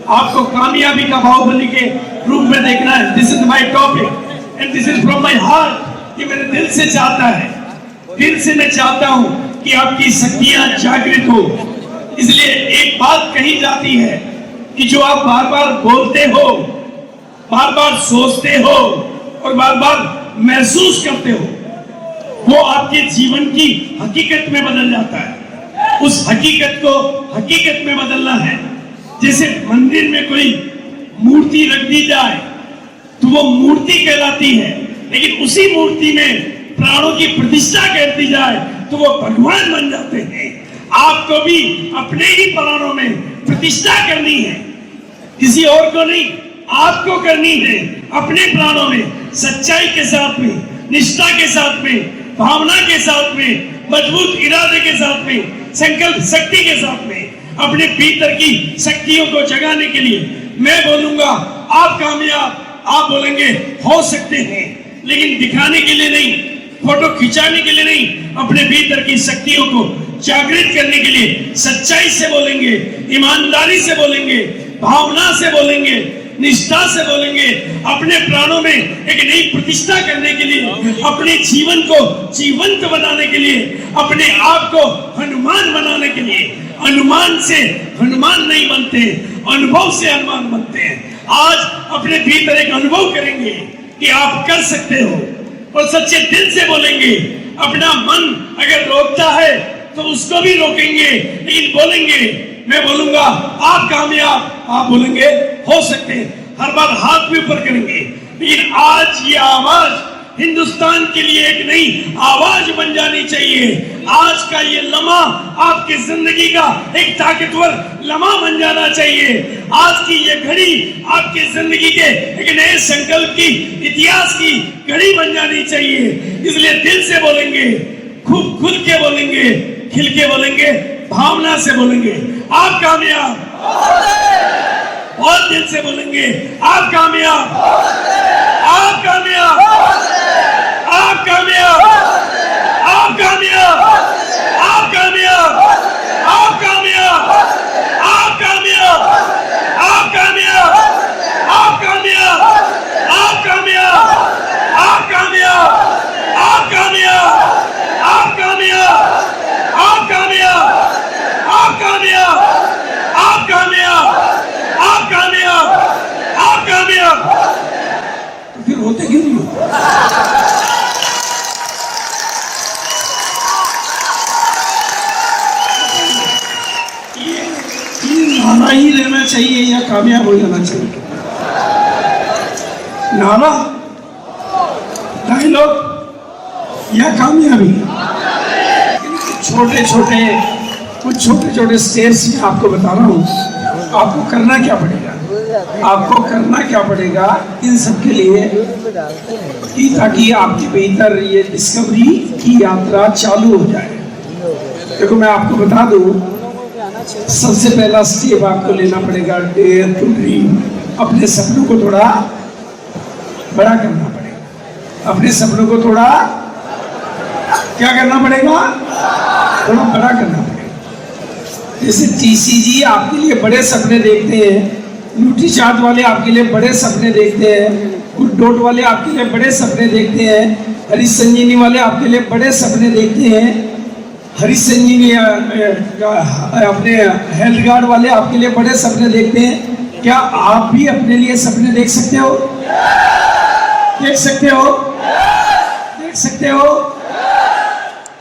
आपको कामयाबी का बाहुबली के रूप में देखना है। This is my topic and this is from my heart. ये मेरे दिल से चाहता है, दिल से मैं चाहता हूँ कि आपकी शक्तियां जागृत हो। इसलिए एक बात कही जाती है कि जो आप बार बार बोलते हो, बार बार सोचते हो और बार बार महसूस करते हो, वो आपके जीवन की हकीकत में बदल जाता है। उस हकीकत को हकीकत में बदलना है। जैसे मंदिर में कोई मूर्ति रख दी जाए तो वो मूर्ति कहलाती है, लेकिन उसी मूर्ति में प्राणों की प्रतिष्ठा कर दी जाए तो वो भगवान बन जाते हैं। आपको भी अपने ही प्राणों में प्रतिष्ठा करनी है, किसी और को नहीं, आपको करनी है। अपने प्राणों में सच्चाई के साथ में, निष्ठा के साथ में, भावना के साथ में, मजबूत इरादे के साथ में, संकल्प शक्ति के साथ में, अपने भीतर की शक्तियों को जगाने के लिए मैं बोलूंगा आप कामयाब, आप बोलेंगे हो सकते हैं, लेकिन दिखाने के लिए नहीं, फोटो खिंचाने के लिए नहीं, अपने भीतर की शक्तियों को जागृत करने के लिए सच्चाई से बोलेंगे, ईमानदारी से बोलेंगे, भावना से बोलेंगे, निष्ठा से बोलेंगे। अपने प्राणों में एक नई प्रतिष्ठा करने के लिए, अपने जीवन को जीवंत बनाने के लिए, अपने आप को हनुमान बनाने के लिए। अनुमान से हनुमान नहीं बनते, अनुभव से हनुमान बनते हैं। आज अपने भीतर एक अनुभव करेंगे कि आप कर सकते हो और सच्चे दिल से बोलेंगे। अपना मन अगर रोकता है तो उसको भी रोकेंगे, लेकिन बोलेंगे, मैं बोलूंगा आप कामयाब, आप बोलेंगे हो सकते हैं, हर बार हाथ भी ऊपर करेंगे। लेकिन आज ये आवाज हिंदुस्तान के लिए एक नई आवाज बन जानी चाहिए। आज का ये लम्हा आपकी जिंदगी का एक ताकतवर लम्हा बन जाना चाहिए। आज की ये घड़ी आपकी जिंदगी के एक नए संकल्प की, इतिहास की घड़ी बन जानी चाहिए। इसलिए दिल से बोलेंगे, खूब खुल के बोलेंगे, खिल के बोलेंगे, भावना से बोलेंगे आप कामयाब, और दिल से बोलेंगे आप कामयाब, आप कामयाब, आप कामयाब, आप कामयाब, आप कामयाब, आप कामयाब, आप कामयाब, आप कामयाब, आप कामयाब, आप कामयाब, आप कामयाब, आप कामयाब, आप कामयाब, आप कामयाब, आप कामयाब, आप कामयाब, आप कामयाब, आप कामयाब। तो फिर होते क्यों नहीं? ये नारा ही रहना चाहिए या कामयाब हो जाना चाहिए? नारा, डायलॉग या कामयाबी? छोटे छोटे स्टेप्स में आपको बता रहा हूँ। आपको करना क्या पड़ेगा? आपको करना क्या पड़ेगा इन सब के लिए कि ताकि आपके भीतर ये डिस्कवरी की यात्रा चालू हो जाए। देखो मैं आपको बता दूं, सबसे पहला स्टेप आपको लेना पड़ेगा डेयर टू ड्रीम। अपने सपनों को थोड़ा बड़ा करना पड़ेगा। अपने सपनों को थोड़ा क्या करना पड़ेगा? थोड़ा बड़ा करना पड़ेगा। जैसे टीसीजी आपके लिए बड़े सपने देखते हैं, न्यूट्री चार्ट वाले आपके लिए बड़े सपने देखते हैं, गुड डॉट वाले आपके लिए बड़े सपने देखते हैं, हरी संजीवनी वाले आपके लिए बड़े सपने देखते हैं, हरी संजीवनी अपने हेल्थ गार्ड वाले आपके लिए बड़े सपने देखते हैं। क्या आप भी अपने लिए सपने देख सकते हो? देख सकते हो? देख सकते हो?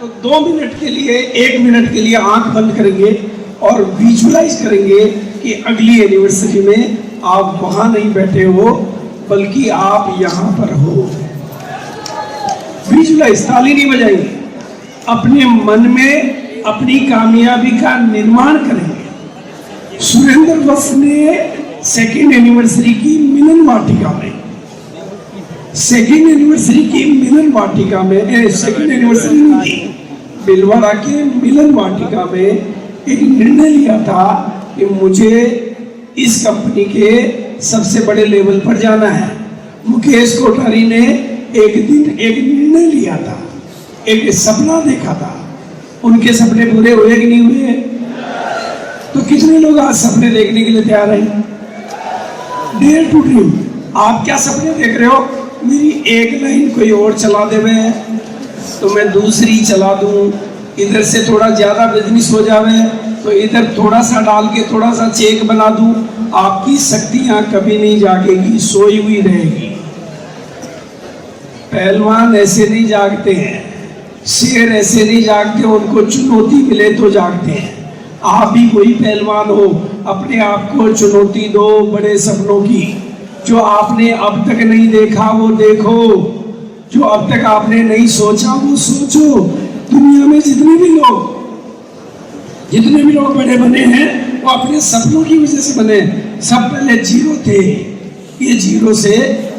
तो 2 मिनट के लिए, 1 मिनट के लिए आंख बंद करेंगे और विजुअलाइज करेंगे कि अगली एनिवर्सरी में आप वहां नहीं बैठे हो, बल्कि आप यहां पर हो। विजुअलाइज, ताली नहीं बजाएंगे, अपने मन में अपनी कामयाबी का निर्माण करेंगे। सुरेंद्र वत्स ने 2nd एनिवर्सरी की मिलन वाटिका में, 2nd एनिवर्सरी की मिलन वाटिका में, 2nd एनिवर्सरी नहीं थी, बिलवाड़ा के मिलन वाटिका में एक निर्णय लिया था कि मुझे इस कंपनी के सबसे बड़े लेवल पर जाना है। मुकेश कोठारी ने एक दिन एक निर्णय लिया था, एक सपना देखा था। उनके सपने पूरे हुए कि नहीं हुए? तो कितने लोग आज सपने देखने के लिए तैयार हैं? Dare to dream. आप क्या सपने देख रहे हो? मेरी एक लाइन कोई और चला देवे तो मैं दूसरी चला दूं, इधर से थोड़ा ज्यादा बिजनेस हो जावे तो इधर थोड़ा सा डाल के थोड़ा सा चेक बना दूं। आपकी शक्तियां कभी नहीं जागेगी, सोई हुई रहेगी। पहलवान ऐसे नहीं जागते हैं, शेर ऐसे नहीं जागते, उनको चुनौती मिले तो जागते हैं। आप भी कोई पहलवान हो, अपने आप को चुनौती दो बड़े सपनों की। जो आपने अब तक नहीं देखा वो देखो, जो अब तक आपने नहीं सोचा वो सोचो। दुनिया में जितने भी लोग बड़े बने हैं वो अपने सपनों की वजह से बने। सब पहले जीरो थे, ये जीरो से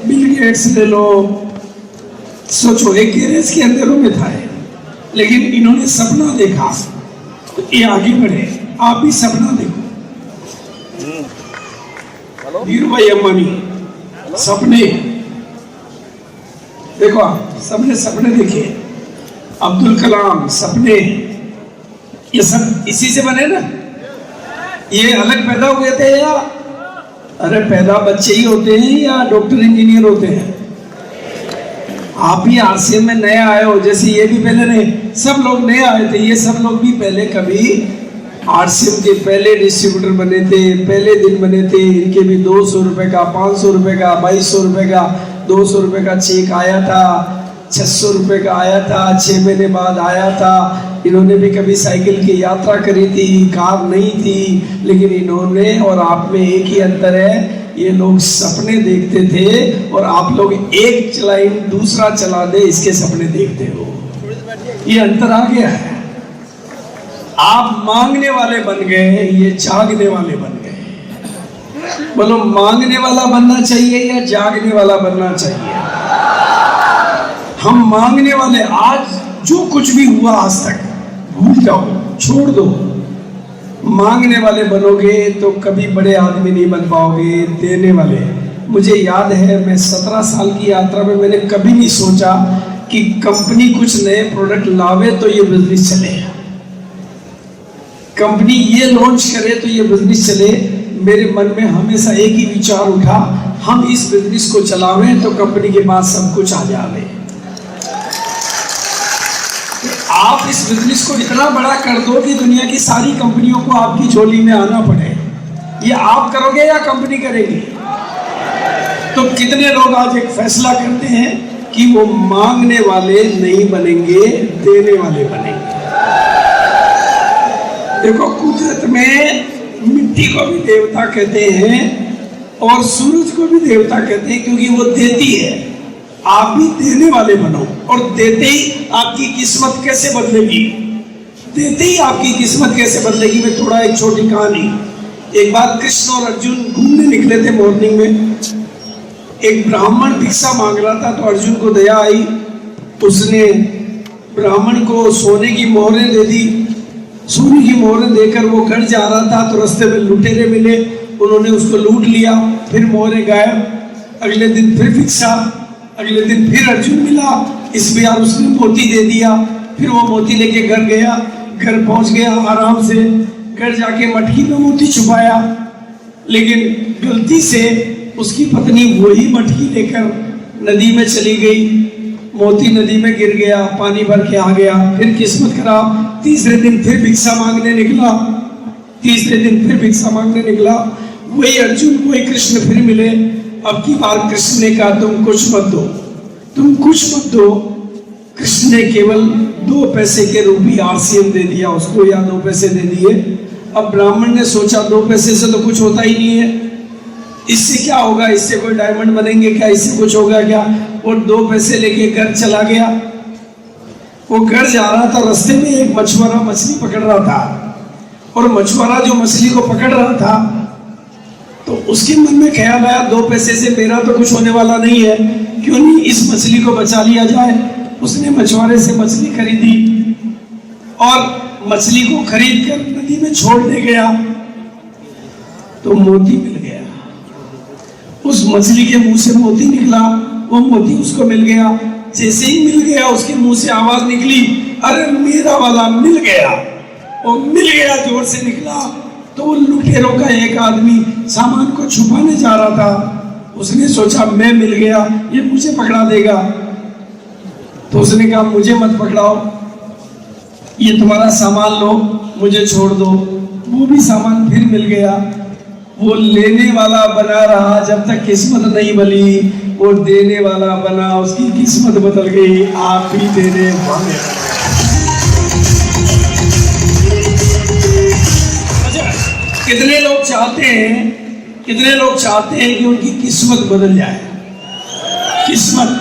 बिल गेट्स ले लो, सोचो एक गैरेज के अंदरों में था, लेकिन इन्होंने सपना देखा तो ये आगे बढ़े। आप भी सपना देखो। धीरूभाई अंबानी सपने देखो, आप सबने सपने देखे। अब्दुल कलाम सपने, ये सब इसी से बने ना। ये अलग पैदा हुए थे या अरे पैदा बच्चे ही होते हैं या डॉक्टर इंजीनियर होते हैं? आप भी आरसीएम में नए आए हो, जैसे ये भी पहले नहीं, सब लोग नए आए थे। ये सब लोग भी पहले कभी आरसीएम के पहले डिस्ट्रीब्यूटर बने थे, पहले दिन बने थे। इनके भी 200 रुपए का, 500 रुपए का, 2200 रुपए का, 200 रुपए का चेक आया था, 600 रुपए का आया था, 6 महीने बाद आया था, इन्होंने भी कभी साइकिल की यात्रा करी थी, कार नहीं थी, लेकिन इन्होंने और आप में एक ही अंतर है, ये लोग सपने देखते थे और आप लोग एक लाइन दूसरा चला दे इसके सपने देखते हो। ये अंतर आ गया है। आप मांगने वाले बन गए, ये जागने वाले बन गए। बोलो, मांगने वाला बनना चाहिए या जागने वाला बनना चाहिए? हम मांगने वाले। आज जो कुछ भी हुआ आज तक भूल जाओ, छोड़ दो। मांगने वाले बनोगे तो कभी बड़े आदमी नहीं बन पाओगे। देने वाले। मुझे याद है, मैं 17 साल की यात्रा में मैंने कभी नहीं सोचा कि कंपनी कुछ नए प्रोडक्ट लावे तो ये बिजनेस चले, कंपनी ये लॉन्च करे तो ये बिजनेस चले। मेरे मन में हमेशा एक ही विचार उठा, हम इस बिजनेस को चलावें तो कंपनी के पास सब कुछ आ जावे। आप इस बिजनेस को इतना बड़ा कर दो कि दुनिया की सारी कंपनियों को आपकी झोली में आना पड़े। ये आप करोगे या कंपनी करेगी? तो कितने लोग आज एक फैसला करते हैं कि वो मांगने वाले नहीं बनेंगे, देने वाले बनेंगे। देखो, कुदरत में मिट्टी को भी देवता कहते हैं और सूरज को भी देवता कहते हैं, क्योंकि वो देती है। आप भी देने वाले बनो, और देते ही आपकी किस्मत कैसे बदलेगी, देते ही आपकी किस्मत कैसे बदलेगी। मैं थोड़ा एक छोटी कहानी। एक बार कृष्ण और अर्जुन घूमने निकले थे मॉर्निंग में। एक ब्राह्मण भिक्षा मांग रहा था तो अर्जुन को दया आई, उसने ब्राह्मण को सोने की मोहरें दे दी। सोने की मोहरें देकर वो घर जा रहा था तो रास्ते में लुटेरे मिले, उन्होंने उसको लूट लिया। फिर मोहरें गायब। अगले दिन फिर भिक्षा, अगले दिन फिर अर्जुन मिला, इस बार उसने मोती दे दिया। फिर वो मोती लेके घर गया, घर पहुंच गया आराम से। घर जाके मटकी में मोती छुपाया, लेकिन गलती से उसकी पत्नी वही मटकी लेकर नदी में चली गई। मोती नदी में गिर गया, पानी भर के आ गया। फिर किस्मत खराब, तीसरे दिन फिर भिक्षा मांगने निकला। तीसरे दिन फिर भिक्षा मांगने निकला, वही अर्जुन वही कृष्ण फिर मिले। अब की बार कृष्ण ने कहा, तुम कुछ मत दो, तुम कुछ मत दो। कृष्ण ने केवल 2 पैसे के रूपी RCM दे दिया उसको, या 2 पैसे दे दिए। अब ब्राह्मण ने सोचा 2 पैसे से तो कुछ होता ही नहीं है, इससे क्या होगा, इससे कोई डायमंड बनेंगे क्या, इससे कुछ होगा क्या। और 2 पैसे लेके घर चला गया। वो घर जा रहा था, रास्ते में एक मछुआरा मछली पकड़ रहा था, और मछुआरा जो मछली को पकड़ रहा था तो उसके मन में ख्याल आया, 2 पैसे से मेरा तो कुछ होने वाला नहीं है, क्यों नहीं इस मछली को बचा लिया जाए। उसने मछुआरे से मछली खरीदी और मछली को खरीद कर नदी में छोड़ने गया तो मोती मिल गया। उस मछली के मुंह से मोती निकला, वो मोती उसको मिल गया। जैसे ही मिल गया उसके मुंह से आवाज निकली, अरे मेरा वाला मिल गया। वो मिल गया जोर से निकला तो वो लुटेरों का एक आदमी सामान को छुपाने जा रहा था। उसने सोचा मैं मिल गया, ये मुझे पकड़ा देगा। तो उसने कहा मुझे मत पकड़ाओ, ये तुम्हारा सामान लो, मुझे छोड़ दो। वो भी सामान फिर मिल गया। वो लेने वाला बना रहा जब तक किस्मत नहीं बनी, वो देने वाला बना, उसकी किस्मत बदल गई। आप भी देने वाले। कितने लोग चाहते हैं, कितने लोग चाहते हैं कि उनकी किस्मत बदल जाए? किस्मत,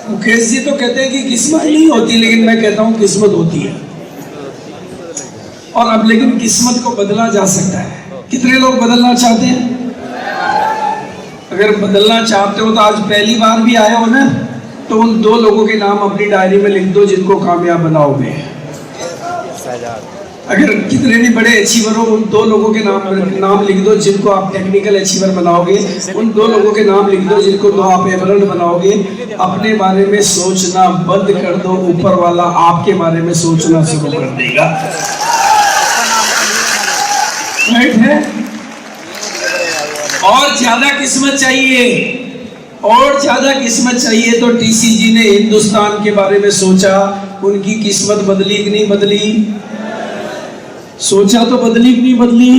मुकेश जी तो कहते हैं कि किस्मत नहीं होती, लेकिन मैं कहता हूं किस्मत होती है। और अब लेकिन किस्मत को बदला जा सकता है। कितने लोग बदलना चाहते हैं? अगर बदलना चाहते हो तो आज पहली बार भी आए हो ना, तो उन 2 लोगों के नाम अपनी डायरी में लिख दो जिनको कामयाब बनाओगे। अगर कितने भी बड़े अचीवर हो, उन 2 लोगों के नाम लिख दो जिनको आप टेक्निकल अचीवर बनाओगे। उन 2 लोगों के नाम लिख दो जिनको आप एमरल्ड बनाओगे। अपने बारे में सोचना बंद कर दो, ऊपर वाला आपके बारे में सोचना शुरू कर देगा। राइट है? और ज्यादा किस्मत चाहिए, और ज्यादा किस्मत चाहिए तो TCG ने हिंदुस्तान के बारे में सोचा। उनकी किस्मत बदली कि नहीं बदली? सोचा तो बदली कि नहीं बदली?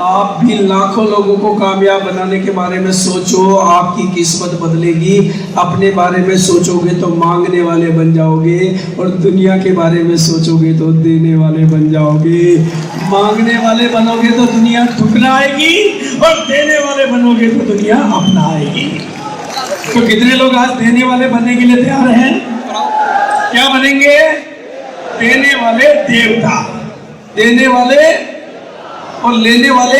आप भी लाखों लोगों को कामयाब बनाने के बारे में सोचो, आपकी किस्मत बदलेगी। अपने बारे में सोचोगे तो मांगने वाले बन जाओगे, और दुनिया के बारे में सोचोगे तो देने वाले बन जाओगे। मांगने वाले बनोगे तो दुनिया ठुकराएगी, और देने वाले बनोगे तो दुनिया अपनाएगी। तो कितने लोग आज देने वाले बनने के लिए तैयार हैं? क्या बनेंगे? देने वाले देवता, देने वाले और लेने वाले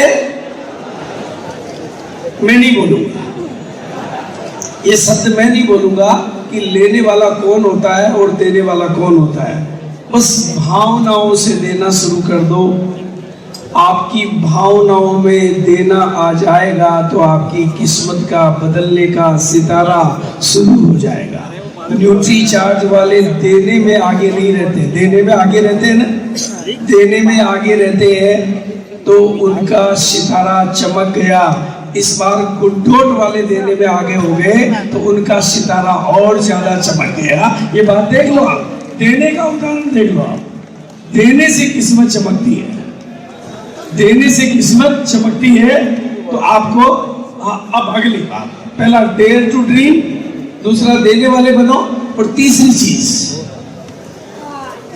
मैं नहीं बोलूंगा, ये शब्द मैं नहीं बोलूंगा कि लेने वाला कौन होता है और देने वाला कौन होता है। बस भावनाओं से देना शुरू कर दो। आपकी भावनाओं में देना आ जाएगा तो आपकी किस्मत का बदलने का सितारा शुरू हो जाएगा। न्यूट्री चार्ज वाले देने में आगे नहीं रहते, देने में आगे रहते हैं ना, देने में आगे रहते हैं तो उनका सितारा चमक गया। इस बार गुड्डोट वाले देने में आगे हो गए तो उनका सितारा और ज्यादा चमक गया। ये बात देख लो आप, देने का उदाहरण देख लो आप। देने से किस्मत चमकती है, देने से किस्मत चमकती है। तो आपको अब अगली बात, पहला डेयर टू ड्रीम, दूसरा देने वाले बनो, और तीसरी चीज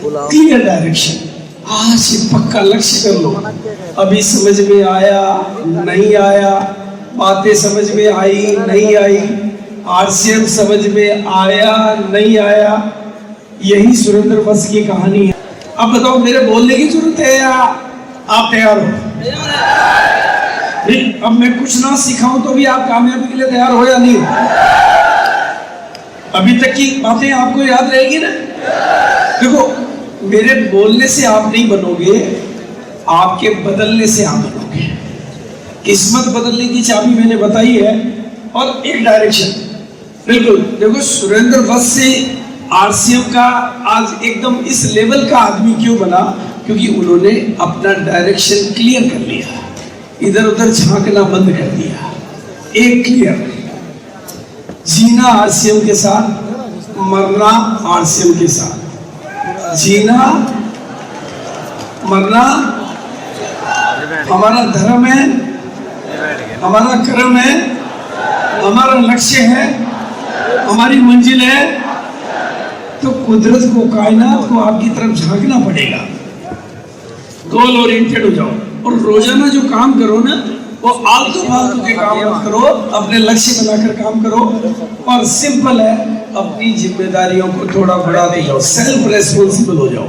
क्लियर डायरेक्शन। आज से पक्का लक्ष्य कर लो। अभी समझ में आया नहीं आया, बातें समझ में आई नहीं आई, आरसीएम समझ में आया नहीं आया, यही सुरेंद्र बस की कहानी है। अब बताओ मेरे बोलने की जरूरत है या आप तैयार हो? नहीं, अब मैं कुछ ना सिखाऊं तो भी आप कामयाबी के लिए तैयार हो या नहीं? अभी तक की बातें आपको याद रहेगी ना? देखो, मेरे बोलने से आप नहीं बनोगे, आपके बदलने से आप बनोगे। किस्मत बदलने की चाबी मैंने बताई है, और एक डायरेक्शन। बिल्कुल देखो, सुरेंद्र बस से आरसीएम का आज एकदम इस लेवल का आदमी क्यों बना? क्योंकि उन्होंने अपना डायरेक्शन क्लियर कर लिया, इधर उधर झांकना बंद कर दिया। एक क्लियर, जीना आरसीएम के साथ, मरना आरसीएम के साथ। जीना मरना हमारा धर्म है, हमारा कर्म है, हमारा लक्ष्य है, हमारी मंजिल है। तो कुदरत को, कायनात को आपकी तरफ झांकना पड़ेगा। गोल ओरिएंटेड हो जाओ, और रोजाना जो काम करो ना, वो आलतू फालतू के काम मत करो, अपने लक्ष्य बनाकर काम करो। और सिंपल है, अपनी जिम्मेदारियों को थोड़ा बढ़ाते जाओ, सेल्फ रेस्पॉन्सिबल हो जाओ।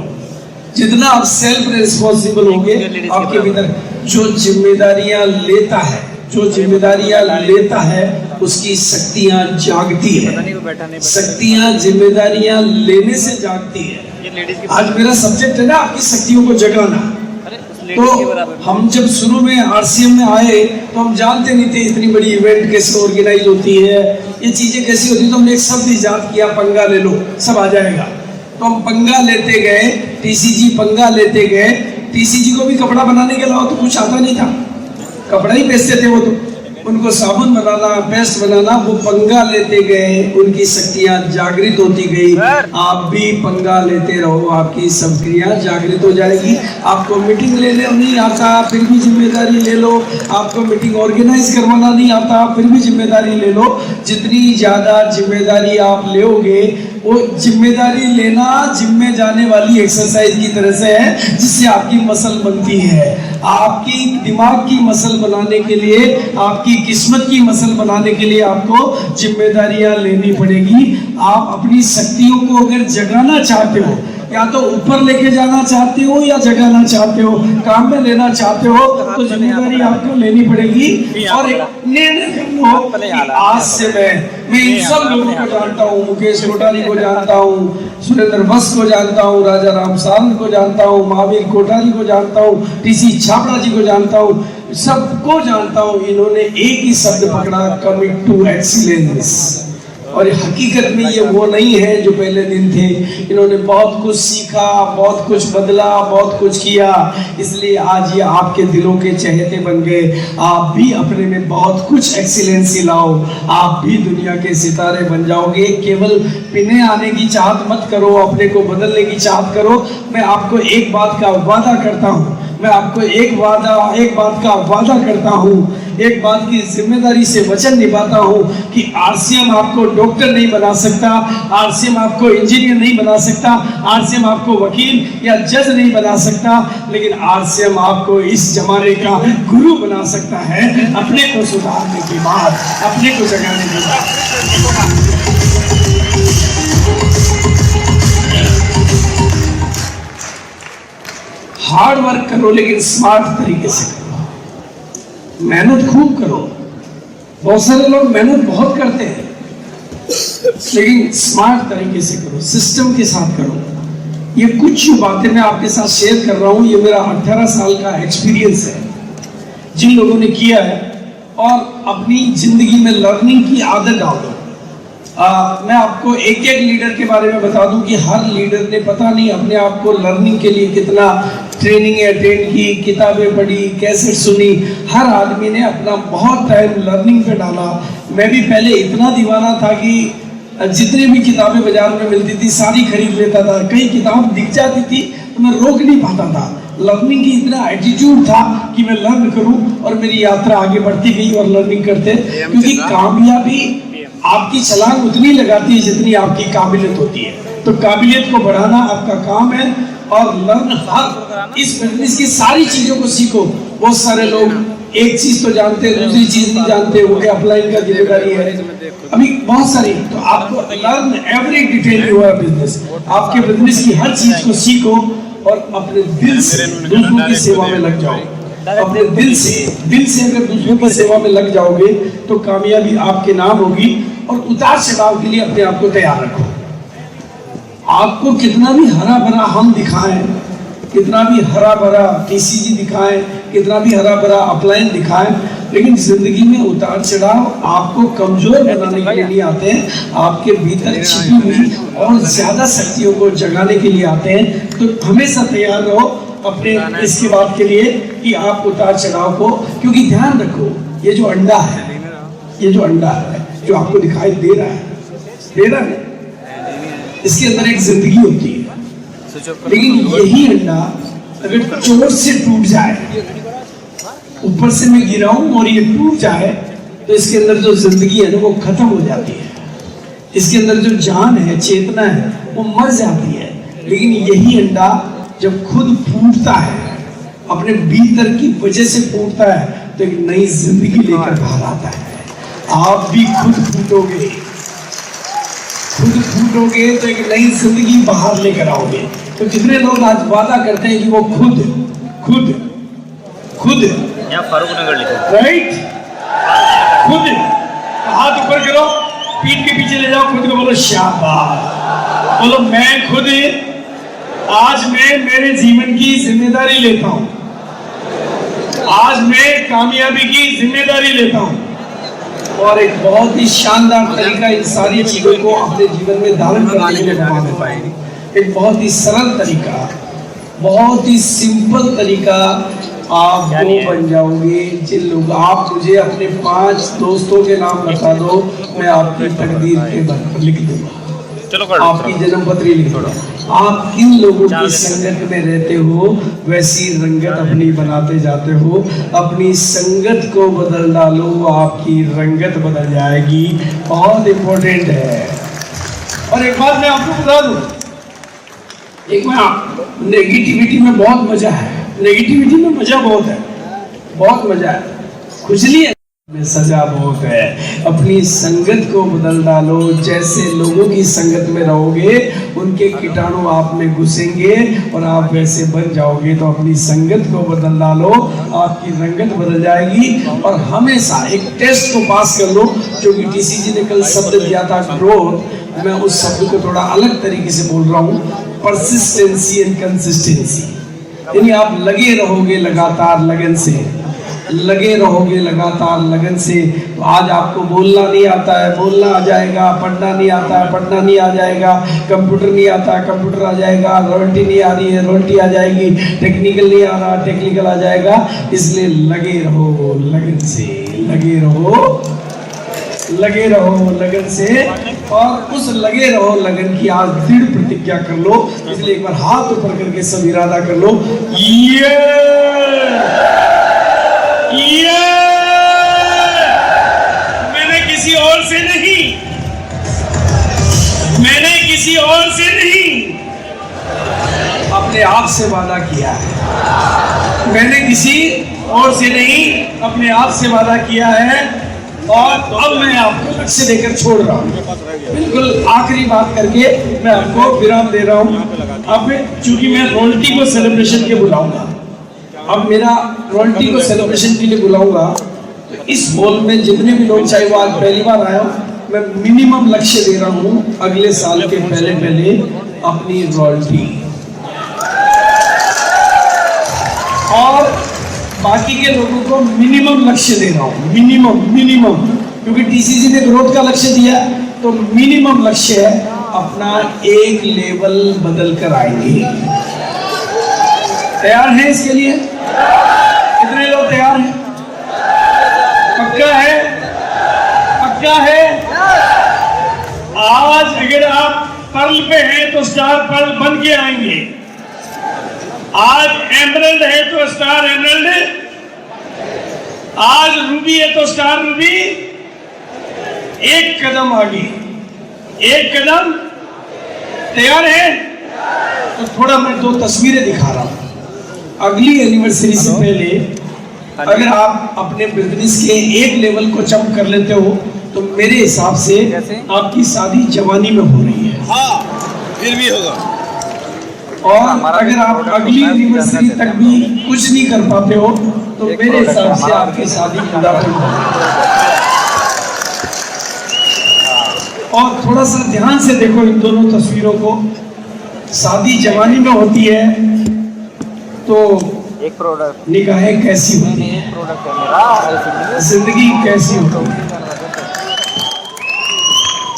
जितना आप सेल्फ रेस्पॉन्सिबल होंगे, आपके भीतर जो जिम्मेदारियां लेता है, जो जिम्मेदारियां लेता है उसकी शक्तियां जागती है। शक्तियां जिम्मेदारियां लेने से जागती है। आज मेरा सब्जेक्ट है ना, आपकी शक्तियों को जगाना। तो हम जब शुरू में आरसीएम में आए तो हम जानते नहीं थे इतनी बड़ी इवेंट कैसे ऑर्गेनाइज होती है, ये चीजें कैसी होती है। तो हमने एक शब्द इजाद किया, पंगा ले लो, सब आ जाएगा। तो हम पंगा लेते गए, टीसीजी पंगा लेते गए। टीसीजी को भी कपड़ा बनाने के अलावा तो कुछ आता नहीं था, कपड़ा ही बेचते थे वो तो। उनको साबुन बनाना, पेस्ट बनाना, वो पंगा लेते गए, उनकी शक्तियां जागृत होती गई। आप भी पंगा लेते रहो, आपकी शक्तियां जागृत हो जाएगी। आपको मीटिंग लेने नहीं आता, फिर भी जिम्मेदारी ले लो। आपको मीटिंग ऑर्गेनाइज करवाना नहीं आता, फिर भी जिम्मेदारी ले लो। जितनी ज्यादा जिम्मेदारी आप लोगे, वो जिम्मेदारी लेना जिम में जाने वाली एक्सरसाइज की तरह से है, जिससे आपकी मसल बनती है। आपकी दिमाग की मसल बनाने के लिए, आपकी किस्मत की मसल बनाने के लिए आपको जिम्मेदारियां लेनी पड़ेगी। आप अपनी शक्तियों को अगर जगाना चाहते हो, या तो ऊपर लेके जाना चाहते हो या जगाना चाहते हो, काम में लेना चाहते हो, तो जिम्मेदारी आपको लेनी पड़ेगी। और एक निर्णय कर लो कि आज से मैं इन सब लोगों को जानता हूँ, मुकेश कोठारी को जानता हूँ, सुरेंद्र बस को जानता हूँ, राजा राम सारंग को जानता हूँ, महावीर कोठारी को जानता हूँ, टीसी छाबड़ा जी को जानता हूँ, सबको जानता हूँ। इन्होंने एक ही शब्द पकड़ा, कमिट टू एक्सीलेंस। और हकीकत में ये वो नहीं है जो पहले दिन थे। इन्होंने बहुत कुछ सीखा, बहुत कुछ बदला, बहुत कुछ किया, इसलिए आज ये आपके दिलों के चहेते बन गए। आप भी अपने में बहुत कुछ एक्सीलेंसी लाओ, आप भी दुनिया के सितारे बन जाओगे। केवल पीने आने की चाहत मत करो, अपने को बदलने की चाहत करो। मैं आपको एक बात का वादा करता हूँ, मैं आपको एक बात का वादा करता हूँ, एक बात की जिम्मेदारी से वचन निभाता हूँ कि आरसीएम आपको डॉक्टर नहीं बना सकता, आरसीएम आपको इंजीनियर नहीं बना सकता, आरसीएम आपको वकील या जज नहीं बना सकता, लेकिन आरसीएम आपको इस जमाने का गुरु बना सकता है, अपने को सुधारने के बाद, अपने को जगाने के बाद। हार्ड वर्क करो लेकिन स्मार्ट तरीके से करो, मेहनत खूब करो। बहुत सारे लोग मेहनत बहुत करते हैं लेकिन स्मार्ट तरीके से करो, सिस्टम के साथ करो। ये कुछ बातें मैं आपके साथ शेयर कर रहा हूं, ये मेरा 18 साल का एक्सपीरियंस है जिन लोगों ने किया है, और अपनी जिंदगी में लर्निंग की आदत डाल दो। मैं आपको एक एक लीडर के बारे में बता दूं कि हर लीडर ने पता नहीं अपने आप को लर्निंग के लिए कितना ट्रेनिंग अटेंड की, किताबें पढ़ी, कैसेट सुनी। हर आदमी ने अपना बहुत टाइम लर्निंग पे डाला। मैं भी पहले इतना दीवाना था कि जितनी भी किताबें बाजार में मिलती थी सारी खरीद लेता था। कई किताब दिख जाती थी तो मैं रोक नहीं पाता था। लर्निंग की इतना एटीट्यूड था कि मैं लर्न करूं, और मेरी यात्रा आगे बढ़ती गई और लर्निंग करते, क्योंकि कामयाबी आपकी छलांग उतनी लगाती है जितनी आपकी काबिलियत होती है। तो काबिलियत को बढ़ाना आपका काम है, और लर्न हर इस बिजनेस की सारी चीजों को सीखो। बहुत सारे लोग एक चीज तो जानते हैं, दूसरी चीज नहीं जानते, वो अपलाइन का जिम्मेदारी है अभी बहुत सारी। तो आपको लर्न एवरी डिटेल हुआ बिजनेस, आपके बिजनेस की हर चीज को सीखो और अपने दिल से दूसरों की सेवा में लग जाओ। अपने दिल से अगर दूसरों की सेवा में लग जाओगे तो कामयाबी आपके नाम होगी। और उतार चढ़ाव के लिए अपने आप को तैयार रखो। आपको कितना भी हरा भरा हम दिखाएं, कितना भी हरा भरा टीसीजी दिखाएं, कितना भी हरा भरा अपलाइन दिखाएं, लेकिन जिंदगी में उतार चढ़ाव आपको कमजोर बनाने के लिए नहीं आते हैं, आपके भीतर छिपी हुई और ज्यादा शक्तियों को जगाने के लिए आते हैं। तो हमेशा तैयार रहो अपने इसके बात के लिए कि आप उतार चढ़ाव को, क्योंकि ध्यान रखो ये जो अंडा है जो आपको दिखाई दे रहा है, इसके अंदर एक जिंदगी होती है। लेकिन यही अंडा अगर चोट से टूट जाए, ऊपर से मैं गिरा हूं और ये टूट जाए, तो इसके अंदर जो जिंदगी है ना वो खत्म हो जाती है। इसके अंदर जो जान है, चेतना है, वो मर जाती है। लेकिन यही अंडा जब खुद फूटता है, अपने भीतर की वजह से फूटता है, तो एक नई जिंदगी लेकर बाहर आता है। आप भी खुद फूटोगे तो एक नई जिंदगी बाहर लेकर आओगे। तो कितने लोग आज वादा करते हैं कि वो खुद फारूक नगर लिखो, राइट, खुद हाथ ऊपर करो, पीठ के पीछे ले जाओ, खुद को बोलो शाबाश, बोलो मैं खुद आज मैं मेरे जीवन की जिम्मेदारी लेता हूं, आज मैं कामयाबी की जिम्मेदारी लेता हूं। और एक बहुत ही शानदार तरीका इन सारी चीजों को अपने जीवन में धारण करने के लिए एक बहुत ही सरल तरीका, बहुत ही सिंपल तरीका आप वो बन जाओगे। जिन लोग, आप मुझे अपने 5 दोस्तों के नाम बता दो, मैं आपकी तकदीर के बारे लिख दूंगा, आपकी जन्म पत्री लिख दो। आप किन लोगों की संगत में रहते हो वैसी रंगत अपनी बनाते जाते हो। अपनी संगत को बदल डालो, आपकी रंगत बदल जाएगी। बहुत इंपॉर्टेंट है। और एक बात मैं आपको बता दूं, एक नेगेटिविटी में बहुत मजा है, नेगेटिविटी में मजा बहुत है, बहुत मजा है, खुजली है में सजा बहुत है। अपनी संगत को बदल डालो, जैसे लोगों की संगत में रहोगे उनके कीटाणु आप में घुसेंगे और आप वैसे बन जाओगे। तो अपनी संगत को बदल डालो, आपकी रंगत बदल जाएगी। और हमेशा एक टेस्ट को पास कर लो, जो कि टीसीजी ने कल शब्द दिया था ग्रोथ, मैं उस शब्द को थोड़ा अलग तरीके से बोल रहा हूँ, परसिस्टेंसी एंड कंसिस्टेंसी। यानी आप लगे रहोगे लगातार लगन से, लगे रहोगे लगातार लगन से। तो आज आपको बोलना नहीं आता है, बोलना आ जाएगा, पढ़ना नहीं आता है, पढ़ना नहीं आ जाएगा, कंप्यूटर नहीं आता, कंप्यूटर आ जाएगा, रॉयल्टी नहीं आ रही है, रॉयल्टी आ जाएगी, टेक्निकल नहीं आ रहा, टेक्निकल आ जाएगा। इसलिए लगे रहो लगन से, लगे रहो लगे रहो लगन से, और उस लगे रहो लगन की आज दृढ़ प्रतिज्ञा कर लो। इसलिए एक बार हाथ ऊपर करके सब इरादा कर लो, ये मैंने किसी और से नहीं, मैंने किसी और से नहीं, अपने आप से वादा किया है। मैंने किसी और से नहीं, अपने आप से वादा किया है, और अब मैं आपको लक्ष्य देकर छोड़ रहा हूँ। बिल्कुल आखिरी बात करके मैं आपको विराम दे रहा हूँ। अब चूंकि मैं रॉयल्टी को सेलिब्रेशन के बुलाऊंगा, अब मेरा रॉयल्टी को सेलिब्रेशन के लिए बुलाऊंगा, तो इस हॉल में जितने भी लोग, चाहे वो आज पहली बार आए हो, मैं मिनिमम लक्ष्य दे रहा हूँ अगले साल के पहले अपनी रॉयल्टी, और बाकी के लोगों को मिनिमम लक्ष्य दे रहा हूँ। मिनिमम, क्योंकि टीसीसी ने ग्रोथ का लक्ष्य दिया, तो मिनिमम लक्ष्य है अपना एक लेवल बदल कर आएंगे। तैयार हैं इसके लिए? कितने लोग तैयार हैं? पक्का है? पक्का है? आज अगर आप पर्ल पे हैं तो स्टार पर्ल बन के आएंगे। आज एमरल्ड है तो स्टार एमरल्ड, आज रूबी है तो स्टार रूबी। एक कदम आगे, एक कदम। तैयार है? तो थोड़ा मैं दो तस्वीरें दिखा रहा हूं। अगली एनिवर्सरी से पहले अगर आप अपने बिजनेस के एक लेवल को जंप कर लेते हो, तो मेरे हिसाब से आपकी शादी जवानी में हो रही है। हाँ, फिर भी होगा। और अगर आप अगली एनिवर्सरी तक भी कुछ नहीं कर पाते हो, तो मेरे हिसाब से आपकी शादी बुढ़ापे में होगी। और थोड़ा सा ध्यान से देखो इन दोनों तस्वीरों को। शादी जवानी में होती है तो एक प्रोडक्ट, निगाहें कैसी होती है, जिंदगी कैसी होती है,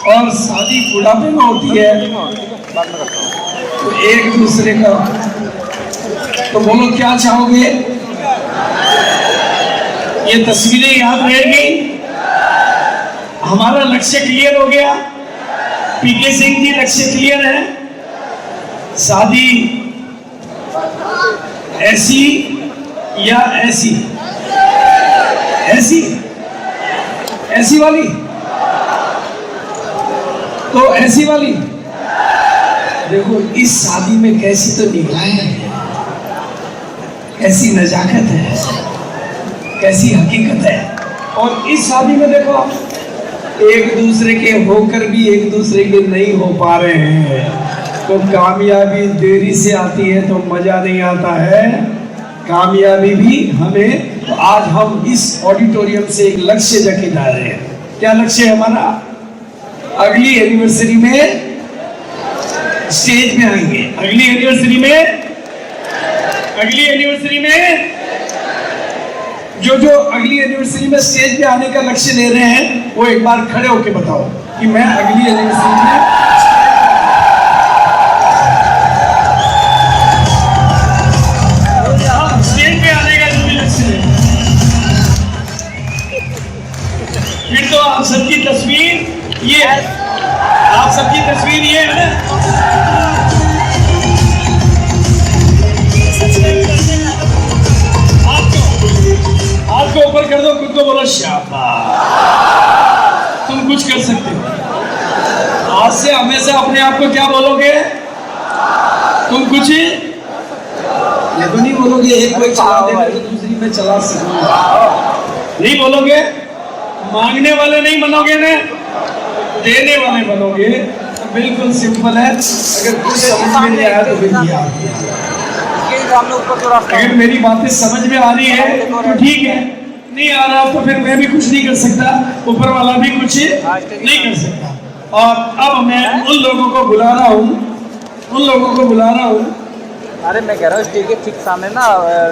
और शादी बुढ़ापे में होती है तो एक दूसरे का। तो बोलो क्या चाहोगे? ये तस्वीरें याद रहेगी। हमारा लक्ष्य क्लियर हो गया। पीके सिंह जी लक्ष्य क्लियर है। शादी ऐसी या ऐसी? ऐसी, ऐसी वाली, तो ऐसी वाली। देखो इस शादी में कैसी तो निगाहें है, कैसी नजाकत है, कैसी हकीकत है। और इस शादी में देखो आप, एक दूसरे के होकर भी एक दूसरे के नहीं हो पा रहे हैं। तो कामयाबी देरी से आती है तो मजा नहीं आता है, कामयाबी भी हमें। तो आज हम इस ऑडिटोरियम से एक लक्ष्य लेके जा रहे हैं। क्या लक्ष्य है हमारा? अगली एनिवर्सरी में स्टेज में आएंगे। अगली एनिवर्सरी में जो अगली एनिवर्सरी में स्टेज पे आने का लक्ष्य ले रहे हैं, वो एक बार खड़े होके बताओ कि मैं अगली एनिवर्सरी में स्टेज पे आने का जो भी लक्ष्य है। फिर तो आप सबकी तस्वीर ये है, आप सबकी तस्वीर ये है ना। हाथ को ऊपर कर दो, खुद को बोलो शाबाश, तुम कुछ कर सकते हो। आज से हमेशा अपने आप को क्या बोलोगे? तुम कुछ ये तो नहीं बोलोगे एक कोई चला देगा तो दूसरी में चला सकूंगा, नहीं बोलोगे। मांगने वाले नहीं बनोगे ना, देने वाले बनोगे। तो बिल्कुल सिंपल है। अगर कुछ समझ में नहीं आया तो फिर दिया। अगर मेरी बातें समझ में आ रही है तो ठीक है, नहीं आ रहा तो फिर मैं भी कुछ नहीं कर सकता, ऊपर वाला भी कुछ नहीं कर सकता। और अब मैं उन लोगों को बुला रहा हूँ, अरे मैं कह रहा हूँ स्टेज के ठीक सामने ना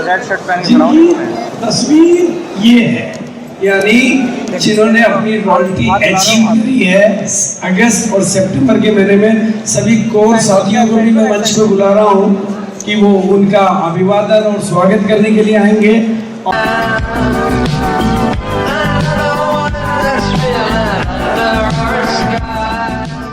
रेड शर्ट पहन के खड़ा हूँ। तस्वीर ये है, यानी जिन्होंने अपनी रॉयल्टी अचीव करी है। अगस्त और सितंबर के महीने में सभी कोर साथियों को भी मैं मंच पे बुला रहा हूँ कि वो उनका अभिवादन और स्वागत करने के लिए आएंगे। God.